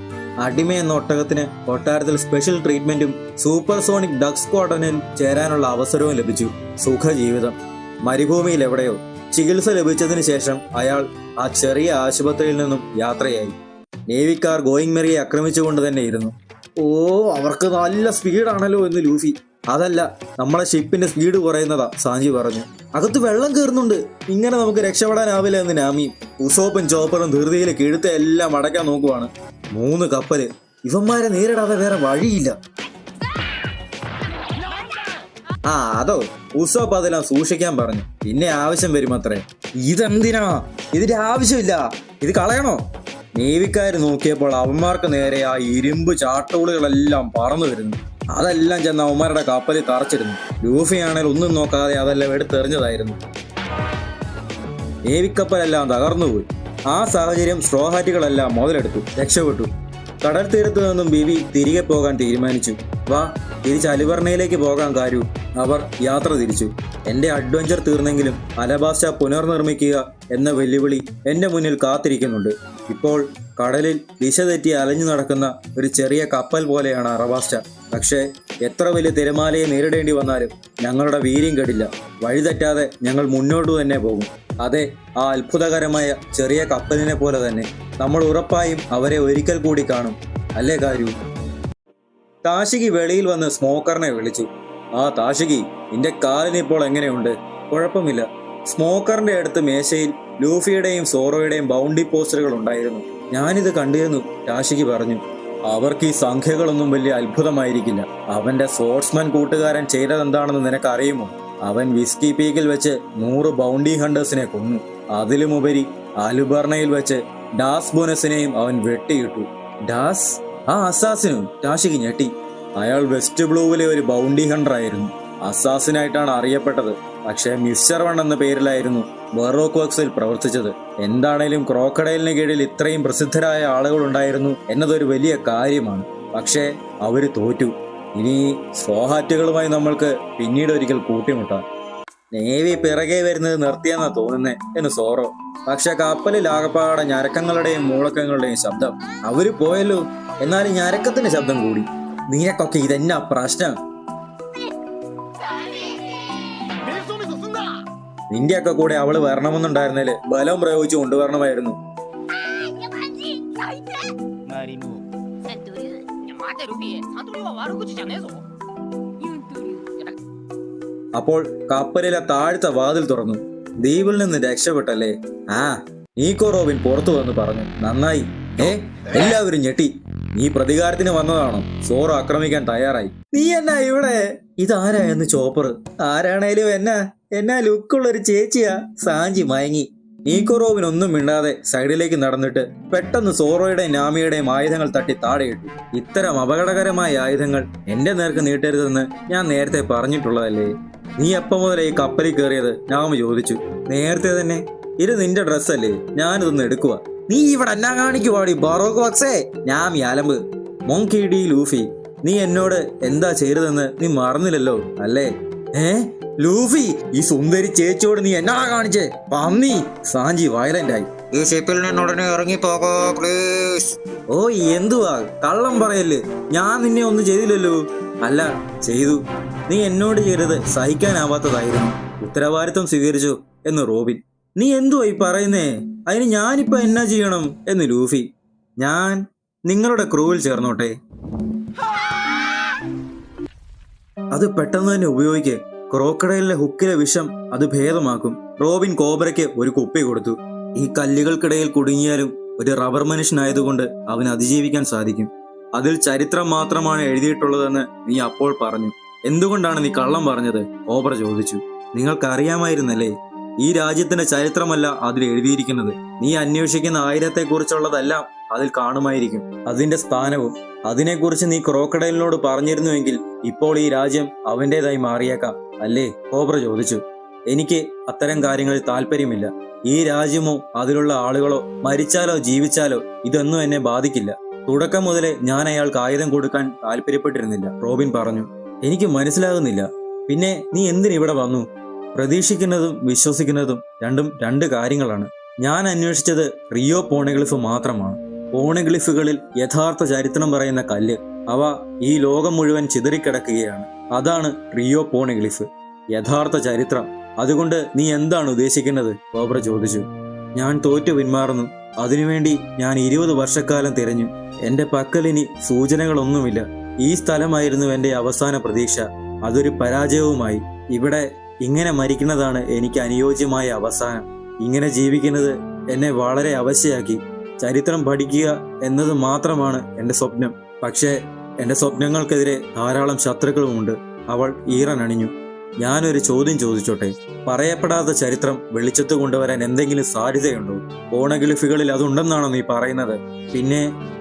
അടിമ എന്ന ഒട്ടകത്തിന് കൊട്ടാരത്തിൽ സ്പെഷ്യൽ ട്രീറ്റ്മെന്റും സൂപ്പർസോണിക് ഡഗ് സ്ക്വാഡനിൽ ചേരാനുള്ള അവസരവും ലഭിച്ചു. സുഖജീവിതം. മരുഭൂമിയിൽ എവിടെയോ ചികിത്സ ലഭിച്ചതിന് ശേഷം അയാൾ ആ ചെറിയ ആശുപത്രിയിൽ നിന്നും യാത്രയായി. നേവിക്കാർ ഗോയിങ്മെറിയെ ആക്രമിച്ചുകൊണ്ട് തന്നെ ഇരുന്നു. അവർക്ക് നല്ല സ്പീഡാണല്ലോ എന്ന് ലൂഫി. അതല്ല, നമ്മളെ ഷിപ്പിന്റെ സ്പീഡ് കുറയുന്നതാ, സാഞ്ചി പറഞ്ഞു. അകത്ത് വെള്ളം കയറുന്നുണ്ട്, ഇങ്ങനെ നമുക്ക് രക്ഷപ്പെടാനാവില്ല എന്ന് നാമിയും. ഉസോപ്പും ചോപ്പറും ധൃതിയിൽ കിഴുത്ത എല്ലാം അടയ്ക്കാൻ നോക്കുവാണ്. 3 കപ്പല്. ഇവന്മാരെ നേരിടാതെ വേറെ വഴിയില്ല. അതോ, ഉസോപ്പ് അതെല്ലാം സൂക്ഷിക്കാൻ പറഞ്ഞു. പിന്നെ ആവശ്യം വരുമത്രേ. ഇതെന്തിനാ? ഇതിന്റെ ആവശ്യമില്ല, ഇത് കളയണോ? നേവിക്കാർ നോക്കിയപ്പോൾ അവന്മാർക്ക് നേരെ ആ ഇരുമ്പ് ചാട്ടൂളുകളെല്ലാം പറന്നു വരുന്നു. അതെല്ലാം ചെന്ന് അവന്മാരുടെ കപ്പലിൽ തറച്ചിരുന്നു. ലൂഫിയാണെങ്കിൽ ഒന്നും നോക്കാതെ അതെല്ലാം എടുത്തെറിഞ്ഞതായിരുന്നു. നേവിക്കപ്പലെല്ലാം തകർന്നുപോയി. ആ സാഹചര്യം സ്ട്രോ ഹാറ്റുകളെല്ലാം മുതലെടുത്തു, രക്ഷപ്പെട്ടു. കടൽ തീരത്തു നിന്നും ബിവി തിരികെ പോകാൻ തീരുമാനിച്ചു. വാ, തിരിച്ച് അലുബർണയിലേക്ക് പോകാൻ കാര്യു. അവർ യാത്ര തിരിച്ചു. എന്റെ അഡ്വഞ്ചർ തീർന്നെങ്കിലും അലബാസ്റ്റ പുനർനിർമ്മിക്കുക എന്ന വെല്ലുവിളി എന്റെ മുന്നിൽ കാത്തിരിക്കുന്നുണ്ട്. ഇപ്പോൾ കടലിൽ ദിശ തെറ്റി അലഞ്ഞു നടക്കുന്ന ഒരു ചെറിയ കപ്പൽ പോലെയാണ് അറബാസ്റ്റ. പക്ഷേ എത്ര വലിയ തിരമാലയെ നേരിടേണ്ടി വന്നാലും ഞങ്ങളുടെ വീര്യം കെടില്ല. വഴിതെറ്റാതെ ഞങ്ങൾ മുന്നോട്ട് തന്നെ പോകും. അതെ, ആ അത്ഭുതകരമായ ചെറിയ കപ്പലിനെ പോലെ തന്നെ നമ്മൾ ഉറപ്പായും അവരെ ഒരിക്കൽ കൂടി കാണും, അല്ലേ കാര്യു? താഷികി വെളിയിൽ വന്ന് സ്മോക്കറിനെ വിളിച്ചു. താഷികി, നിന്റെ കാലിന് ഇപ്പോൾ എങ്ങനെയുണ്ട്? കുഴപ്പമില്ല. സ്മോക്കറിന്റെ അടുത്ത് മേശയിൽ ലൂഫിയുടെയും സോറോയുടെയും ബൗണ്ടി പോസ്റ്ററുകൾ ഉണ്ടായിരുന്നു. ഞാനിത് കണ്ടിരുന്നു, താഷികി പറഞ്ഞു. അവർക്ക് ഈ സംഖ്യകളൊന്നും വലിയ അത്ഭുതമായിരിക്കില്ല. അവന്റെ സ്പോർട്സ്മാൻ കൂട്ടുകാരൻ ചെയ്തതെന്താണെന്ന് നിനക്കറിയുമോ? അവൻ വിസ്കി പീക്കിൽ വെച്ച് 100 ബൗണ്ടി ഹണ്ടേഴ്സിനെ കൊന്നു. അതിലുമുപരി അലുബർണയിൽ വെച്ച് ഡാസ് ബോനസിനെയും അവൻ വെട്ടിയിട്ടു. ഡാസ്? അസാസിനും? ടാഷിക്ക് ഞെട്ടി. അയാൾ വെസ്റ്റ് ബ്ലൂവിലെ ഒരു ബൗണ്ടി ഹണ്ടർ ആയിരുന്നു. അസാസിനായിട്ടാണ് അറിയപ്പെട്ടത്. പക്ഷേ മിസ്റ്റർ വൺ എന്ന പേരിലായിരുന്നു ബറോക്ക് വർക്സിൽ പ്രവർത്തിച്ചത്. എന്താണേലും ക്രോക്കഡൈലിന് കീഴിൽ ഇത്രയും പ്രസിദ്ധരായ ആളുകൾ ഉണ്ടായിരുന്നു എന്നതൊരു വലിയ കാര്യമാണ്. പക്ഷേ അവര് തോറ്റു. ഇനി സ്ലോഹാറ്റുകളുമായി നമ്മൾക്ക് പിന്നീട് ഒരിക്കൽ കൂട്ടിമുട്ടാം. നേവി പിറകെ വരുന്നത് നിർത്തിയെന്നാ തോന്നുന്നേ എന്ന് സോറോ. പക്ഷെ കപ്പലിൽ ആകപ്പാടെ ഞരക്കങ്ങളുടെയും മൂളക്കങ്ങളുടെയും ശബ്ദം. അവര് പോയല്ലോ, എന്നാലും ഞരക്കത്തിന്റെ ശബ്ദം കൂടി. നിനക്കൊക്കെ ഇതെന്നാ പ്രശ്നം? നിന്റെയൊക്കെ കൂടെ അവള് വരണമെന്നുണ്ടായിരുന്നേല് ബലം പ്രയോഗിച്ചു കൊണ്ടുവരണമായിരുന്നു. അപ്പോൾ കപ്പലിലെ താഴ്ത്ത വാതിൽ തുറന്നു. ദ്വീപിൽ നിന്ന് രക്ഷപ്പെട്ടല്ലേ? നീക്കോ റോബിൻ പുറത്തു വന്ന് പറഞ്ഞു. നന്നായി. എല്ലാവരും ഞെട്ടി. നീ പ്രതികാരത്തിന് വന്നതാണോ? സോറോ ആക്രമിക്കാൻ തയ്യാറായി. നീ എന്നാ ഇവിടെ? ഇതാരാ എന്ന് ചോപ്പർ. ആരാണേലും എന്നാ ലുക്കുള്ളൊരു ചേച്ചിയാ. സാഞ്ചി മയങ്ങി. നീക്കോ റോബിൻ ഒന്നും മിണ്ടാതെ സൈഡിലേക്ക് നടന്നിട്ട് പെട്ടെന്ന് സോറോയുടെയും നാമിയുടെയും ആയുധങ്ങൾ തട്ടി താഴെയിട്ടു. ഇത്തരം അപകടകരമായ ആയുധങ്ങൾ എന്റെ നേർക്ക് നീട്ടരുതെന്ന് ഞാൻ നേരത്തെ പറഞ്ഞിട്ടുള്ളതല്ലേ? നീ എപ്പം മുതലേ ഈ കപ്പലിൽ കയറിയത്? നാമി ചോദിച്ചു. നേരത്തെ തന്നെ. ഇത് നിന്റെ ഡ്രസ്സല്ലേ? ഞാനിതൊന്ന് എടുക്കുക. നീ ഇവിടെ എന്നാ കാണിക്കുവാടി ബറോക്ക് വക്സേ? നാമി അലമ്പ്. മൊങ്കി ഡി ലൂഫി, നീ എന്നോട് എന്താ ചെയ്തതെന്ന് നീ മറന്നില്ലല്ലോ അല്ലേ? ലൂഫി, ഈ സുന്ദരി ചേച്ചിയോട് നീ എന്നാ കാണിച്ചേ? പന്നി! സാഞ്ചി വയലന്റ് ആയി. ഈ ഷിപ്പിൽ നിന്നുടനെ ഇറങ്ങിപ്പോകോ പ്ലീസ്. ഓ, എന്തുവാ കള്ളം പറയല്ലേ? ഞാൻ നിന്നെ ഒന്നും ചെയ്തില്ലല്ലോ. അല്ല, ചെയ്തു. നീ എന്നോട് ചെയ്തത് സഹിക്കാനാവാത്തതായിരുന്നു. ഉത്തരവാദിത്വം സ്വീകരിച്ചു എന്ന് റോബിൻ. നീ എന്തുവാ ഈ പറയുന്നേ? അതിന് ഞാനിപ്പോ എന്നാ ചെയ്യണം എന്ന് ലൂഫി. ഞാൻ നിങ്ങളുടെ ക്രൂവിൽ ചേർന്നോട്ടെ? അത് പെട്ടെന്ന് തന്നെ ഉപയോഗിക്ക്. ക്രോക്കഡൈലിലെ ഹുക്കിലെ വിഷം അത് ഭേദമാക്കും. റോബിൻ കോബ്രയ്ക്ക് ഒരു കുപ്പി കൊടുത്തു. ഈ കല്ലുകൾക്കിടയിൽ കുടുങ്ങിയാലും ഒരു റബ്ബർ മനുഷ്യനായതുകൊണ്ട് അവന് അതിജീവിക്കാൻ സാധിക്കും. അതിൽ ചരിത്രം മാത്രമാണ് എഴുതിയിട്ടുള്ളതെന്ന് നീ അപ്പോൾ പറഞ്ഞു. എന്തുകൊണ്ടാണ് നീ കള്ളം പറഞ്ഞത്? കോബ്ര ചോദിച്ചു. നിങ്ങൾക്കറിയാമായിരുന്നല്ലേ, ഈ രാജ്യത്തിന്റെ ചരിത്രമല്ല അതിൽ എഴുതിയിരിക്കുന്നത്. നീ അന്വേഷിക്കുന്ന ആയിരത്തെക്കുറിച്ചുള്ളതെല്ലാം അതിൽ കാണുമായിരിക്കും. അതിന്റെ സ്ഥാനവും. അതിനെക്കുറിച്ച് നീ ക്രോക്കഡൈലിനോട് പറഞ്ഞിരുന്നുവെങ്കിൽ ഇപ്പോൾ ഈ രാജ്യം അവന്റേതായി മാറിയേക്കാം അല്ലേ? കോബ്ര ചോദിച്ചു. എനിക്ക് അത്തരം കാര്യങ്ങളിൽ താല്പര്യമില്ല. ഈ രാജ്യമോ അതിലുള്ള ആളുകളോ മരിച്ചാലോ ജീവിച്ചാലോ ഇതൊന്നും എന്നെ ബാധിക്കില്ല. തുടക്കം മുതലേ ഞാൻ അയാൾക്ക് ആയുധം കൊടുക്കാൻ താല്പര്യപ്പെട്ടിരുന്നില്ല, റോബിൻ പറഞ്ഞു. എനിക്ക് മനസ്സിലാകുന്നില്ല. പിന്നെ നീ എന്തിനിവിടെ വന്നു? പ്രതീക്ഷിക്കുന്നതും വിശ്വസിക്കുന്നതും രണ്ടും രണ്ട് കാര്യങ്ങളാണ്. ഞാൻ അന്വേഷിച്ചത് റിയോ പോണഗ്ലിഫ് മാത്രമാണ്. പോണഗ്ലിഫുകളിൽ യഥാർത്ഥ ചരിത്രം പറയുന്ന കല്ല്. അവ ഈ ലോകം മുഴുവൻ ചിതറിക്കിടക്കുകയാണ്. അതാണ് റിയോ പോണഗ്ലിഫ്, യഥാർത്ഥ ചരിത്രം. അതുകൊണ്ട് നീ എന്താണ് ഉദ്ദേശിക്കുന്നത്? കോബ്ര ചോദിച്ചു. ഞാൻ തോറ്റു പിന്മാറുന്നു. അതിനുവേണ്ടി ഞാൻ 20 വർഷക്കാലം തിരഞ്ഞു. എന്റെ പക്കലിനി സൂചനകളൊന്നുമില്ല. ഈ സ്ഥലമായിരുന്നു എന്റെ അവസാന പ്രതീക്ഷ. അതൊരു പരാജയവുമായി. ഇവിടെ ഇങ്ങനെ മരിക്കുന്നതാണ് എനിക്ക് അനുയോജ്യമായ അവസാനം. ഇങ്ങനെ ജീവിക്കുന്നത് എന്നെ വളരെ അവശയാക്കി. ചരിത്രം പഠിക്കുക എന്നത് മാത്രമാണ് എന്റെ സ്വപ്നം. പക്ഷേ എന്റെ സ്വപ്നങ്ങൾക്കെതിരെ ധാരാളം ശത്രുക്കളുമുണ്ട്. അവൾ ഈറനണിഞ്ഞു. ഞാനൊരു ചോദ്യം ചോദിച്ചോട്ടെ? പറയപ്പെടാത്ത ചരിത്രം വെളിച്ചത്ത് കൊണ്ടുവരാൻ എന്തെങ്കിലും സാധ്യതയുണ്ടോ? പോണഗ്ലിഫുകളിൽ അതുണ്ടെന്നാണോ നീ പറയുന്നത്?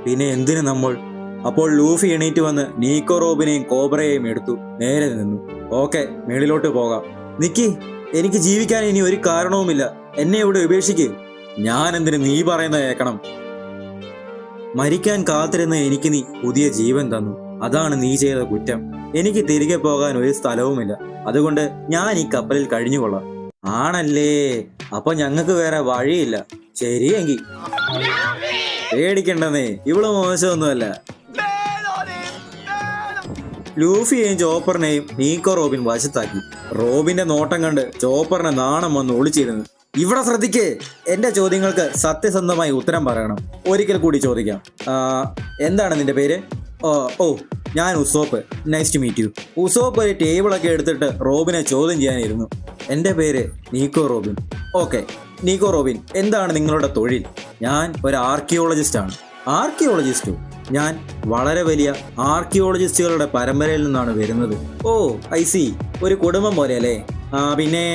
പിന്നെ എന്തിനു നമ്മൾ? അപ്പോൾ ലൂഫി എണീറ്റ് വന്ന് നീക്കോ റോബിനെയും കോബ്രയെയും എടുത്തു. നേരെ നിന്നു. ഓക്കെ, മേളിലോട്ട് പോകാം. നിക്കി, എനിക്ക് ജീവിക്കാൻ ഇനി ഒരു കാരണവുമില്ല. എന്നെ ഇവിടെ ഉപേക്ഷിക്ക്. ഞാൻ എന്തിനു നീ പറയുന്ന കേൾക്കണം? മരിക്കാൻ കാത്തിരുന്ന എനിക്ക് നീ പുതിയ ജീവൻ തന്നു. അതാണ് നീ ചെയ്ത കുറ്റം. എനിക്ക് തിരികെ പോകാൻ ഒരു സ്ഥലവുമില്ല. അതുകൊണ്ട് ഞാൻ ഈ കപ്പലിൽ കഴിഞ്ഞുകൊള്ളാം. ആണല്ലേ? അപ്പൊ ഞങ്ങൾക്ക് വേറെ വഴിയില്ല. ശരിയെങ്കിൽ പേടിക്കണ്ടെന്നേ, ഇവള് മോശമൊന്നുമല്ല. ലൂഫിയെയും ചോപ്പറിനെയും നീക്കോ റോബിൻ വശത്താക്കി. റോബിന്റെ നോട്ടം കണ്ട് ചോപ്പറിനെ നാണം വന്ന് ഒളിച്ചിരുന്നു. ഇവിടെ ശ്രദ്ധിക്കേ, എന്റെ ചോദ്യങ്ങൾക്ക് സത്യസന്ധമായി ഉത്തരം പറയണം. ഒരിക്കൽ കൂടി ചോദിക്കാം. എന്താണ് നിന്റെ പേര്? ഓ, ഞാൻ Usopp. Nice to meet you. Usopp ഒരു ടേബിളൊക്കെ എടുത്തിട്ട് റോബിനെ ചോദ്യം ചെയ്യാനിരുന്നു. എന്റെ പേര് Nico Robin. Okay, Nico Robin, എന്താണ് നിങ്ങളുടെ തൊഴിൽ? ഞാൻ ഒരു ആർക്കിയോളജിസ്റ്റ് ആണ്. ആർക്കിയോളജിസ്റ്റോ? ഞാൻ വളരെ വലിയ ആർക്കിയോളജിസ്റ്റുകളുടെ പരമ്പരയിൽ നിന്നാണ് വരുന്നത്. ഓ, ഐ സി. ഒരു കുടുംബം പോലെയല്ലേ? പിന്നെ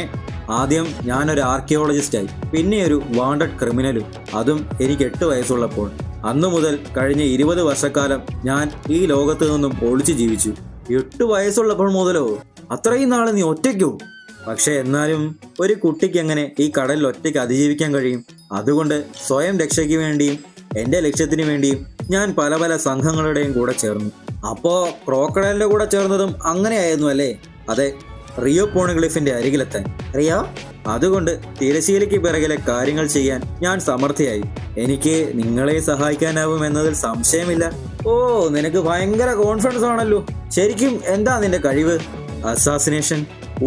ആദ്യം ഞാനൊരു ആർക്കിയോളജിസ്റ്റായി, പിന്നെ ഒരു വാണ്ടഡ് ക്രിമിനലും. അതും എനിക്ക് 8 വയസ്സുള്ളപ്പോൾ. അന്നു മുതൽ കഴിഞ്ഞ 20 വർഷക്കാലം ഞാൻ ഈ ലോകത്ത് നിന്നും ഒളിച്ചു ജീവിച്ചു. 8 വയസ്സുള്ളപ്പോൾ മുതലോ? അത്രയും നാളെ നീ ഒറ്റയ്ക്കോ? പക്ഷെ എന്നാലും ഒരു കുട്ടിക്ക് എങ്ങനെ ഈ കടലിൽ ഒറ്റയ്ക്ക് അതിജീവിക്കാൻ കഴിയും? അതുകൊണ്ട് സ്വയം രക്ഷയ്ക്ക് വേണ്ടിയും എന്റെ ലക്ഷ്യത്തിന് വേണ്ടിയും ഞാൻ പല സംഘങ്ങളുടെയും കൂടെ ചേർന്നു. അപ്പോ ക്രോക്കഡൈലിന്റെ കൂടെ ചേർന്നതും അങ്ങനെയായിരുന്നു അല്ലേ? അതെ, റിയോ പോണഗ്ലിഫിന്റെ അരികിലെത്താൻ. റിയോ? അതുകൊണ്ട് തിരശീലയ്ക്ക് പിറകിലെ കാര്യങ്ങൾ ചെയ്യാൻ ഞാൻ സമർത്ഥയായി. എനിക്ക് നിങ്ങളെ സഹായിക്കാനാവും എന്നതിൽ സംശയമില്ല. ഓ, നിനക്ക് ഭയങ്കര കോൺഫിഡൻസ് ആണല്ലോ. ശരിക്കും എന്താ നിന്റെ കഴിവ്? അസാസിനേഷൻ.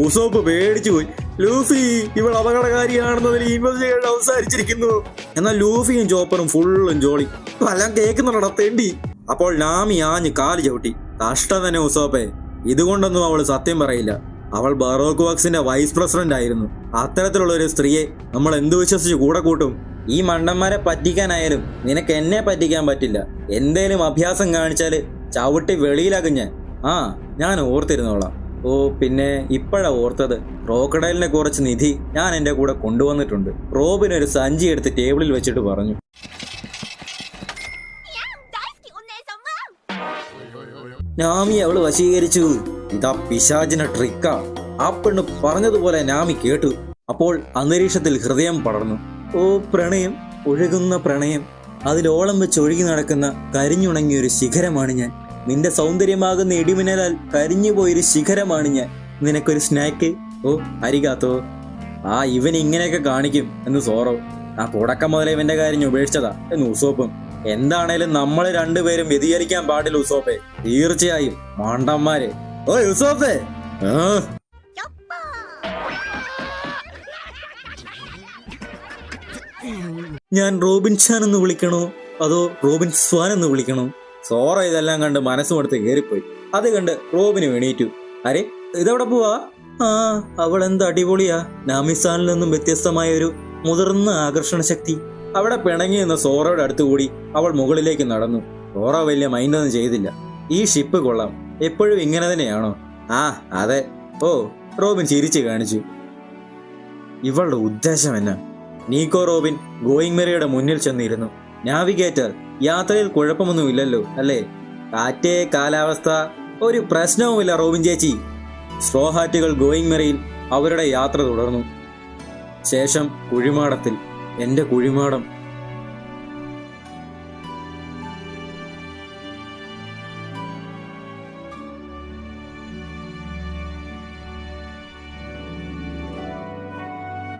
ഉസോപ്പ് പേടിച്ചു പോയി. ലൂഫി, ഇവൾ അപകടകാരിയാണെന്നതിൽ ഇൻവെസ്റ്റിഗേഷൻ അവസാനിച്ചിരിക്കുന്നു. എന്നാൽ ലൂഫിയും ചോപ്പറും ഫുള്ളും ജോളി. എല്ലാം കേൾക്കുന്നുണ്ടോ തേണ്ടി? അപ്പോൾ നാമി ആഞ്ഞ് കാല് ചവിട്ടി. കഷ്ടം തന്നെ ഉസോപ്പെ. ഇതുകൊണ്ടൊന്നും അവൾ സത്യം പറയില്ല. അവൾ ബറോക്ക് വർക്സിന്റെ വൈസ് പ്രസിഡന്റ് ആയിരുന്നു. അത്തരത്തിലുള്ള ഒരു സ്ത്രീയെ നമ്മൾ എന്ത് വിശ്വസിച്ച് കൂടെ കൂട്ടും? ഈ മണ്ടന്മാരെ പറ്റിക്കാനായാലും നിനക്ക് എന്നെ പറ്റിക്കാൻ പറ്റില്ല. എന്തേലും അഭ്യാസം കാണിച്ചാല് ചവിട്ടി വെളിയിലാക്കും ഞാൻ. ഞാൻ ഓർത്തിരുന്നോളാം. ഓ, പിന്നെ ഇപ്പോഴാ ഓർത്തത്, ക്രോക്കഡൈലിനെ കുറച്ച് നിധി ഞാൻ എന്റെ കൂടെ കൊണ്ടുവന്നിട്ടുണ്ട്. റോബിൻ ഒരു സഞ്ചി എടുത്ത് ടേബിളിൽ വെച്ചിട്ട് പറഞ്ഞു. നാമി അവള് വശീകരിച്ചു. ഇതാ പിശാചിന്റെ ട്രിക്കാ. ആ പെണ്ണ് പറഞ്ഞതുപോലെ നാമി കേട്ടു. അപ്പോൾ അന്തരീക്ഷത്തിൽ ഹൃദയം പടർന്നു. ഓ പ്രണയം, ഒഴുകുന്ന പ്രണയം. അതിലോളം വെച്ച് ഒഴുകി നടക്കുന്ന കരിഞ്ഞുണങ്ങിയൊരു ശിഖരമാണ് ഞാൻ. നിന്റെ സൗന്ദര്യമാകുന്ന ഇടിമിന്നലാൽ കരിഞ്ഞുപോയൊരു ശിഖരമാണ് ഞാൻ. നിനക്കൊരു സ്നാക്ക്? ഓ അരികാത്തോ. ഇവൻ ഇങ്ങനെയൊക്കെ കാണിക്കും എന്ന് സോറോ. തുടക്കം മുതലേ ഇവന്റെ കാര്യം ഉപേക്ഷിച്ചതാ എന്ന് ഉസോപ്പും. എന്താണേലും നമ്മൾ രണ്ടുപേരും വ്യതിചലിക്കാൻ പാടില്ല ഉസോപ്പെ. തീർച്ചയായും മാണ്ടന്മാര്. ഓ ഉസോപ്പേ. ഞാൻ റോബിൻ ചാൻ എന്ന് വിളിക്കണോ അതോ റോബിൻ സ്വാൻ എന്ന് വിളിക്കണോ? സോറ ഇതെല്ലാം കണ്ട് മനസ്സുമടുത്ത് കയറിപ്പോയി. അത് കണ്ട് റോബിന് എണീറ്റു. അരെ ഇതെവിടെ പോവാ? അവൾ എന്ത് അടിപൊളിയാ. നാമിസാനിൽ നിന്നും വ്യത്യസ്തമായ ഒരു മുതിർന്ന ആകർഷണ ശക്തി. അവിടെ പിണങ്ങി നിന്ന സോറയുടെ അടുത്തുകൂടി അവൾ മുകളിലേക്ക് നടന്നു. സോറ വലിയ മൈൻഡൊന്നും ചെയ്തില്ല. ഈ ഷിപ്പ് കൊള്ളാം. എപ്പോഴും ഇങ്ങനെ തന്നെയാണോ? അതെ. ഓ റോബിൻ ചിരിച്ചു കാണിച്ചു. ഇവളുടെ ഉദ്ദേശം എന്നാ? നീക്കോ റോബിൻ ഗോയിങ് മെറിയുടെ മുന്നിൽ ചെന്നിരുന്നു. നാവിഗേറ്റർ, യാത്രയിൽ കുഴപ്പമൊന്നുമില്ലല്ലോ അല്ലേ? കാറ്റ്, കാലാവസ്ഥ ഒരു പ്രശ്നവുമില്ല റോബിൻ ചേച്ചി. സ്ട്രോ ഹാറ്റുകൾ ഗോയിങ് മെറിയിൽ അവരുടെ യാത്ര തുടർന്നു. ശേഷം കുഴിമാടത്തിൽ. എന്റെ കുഴിമാടം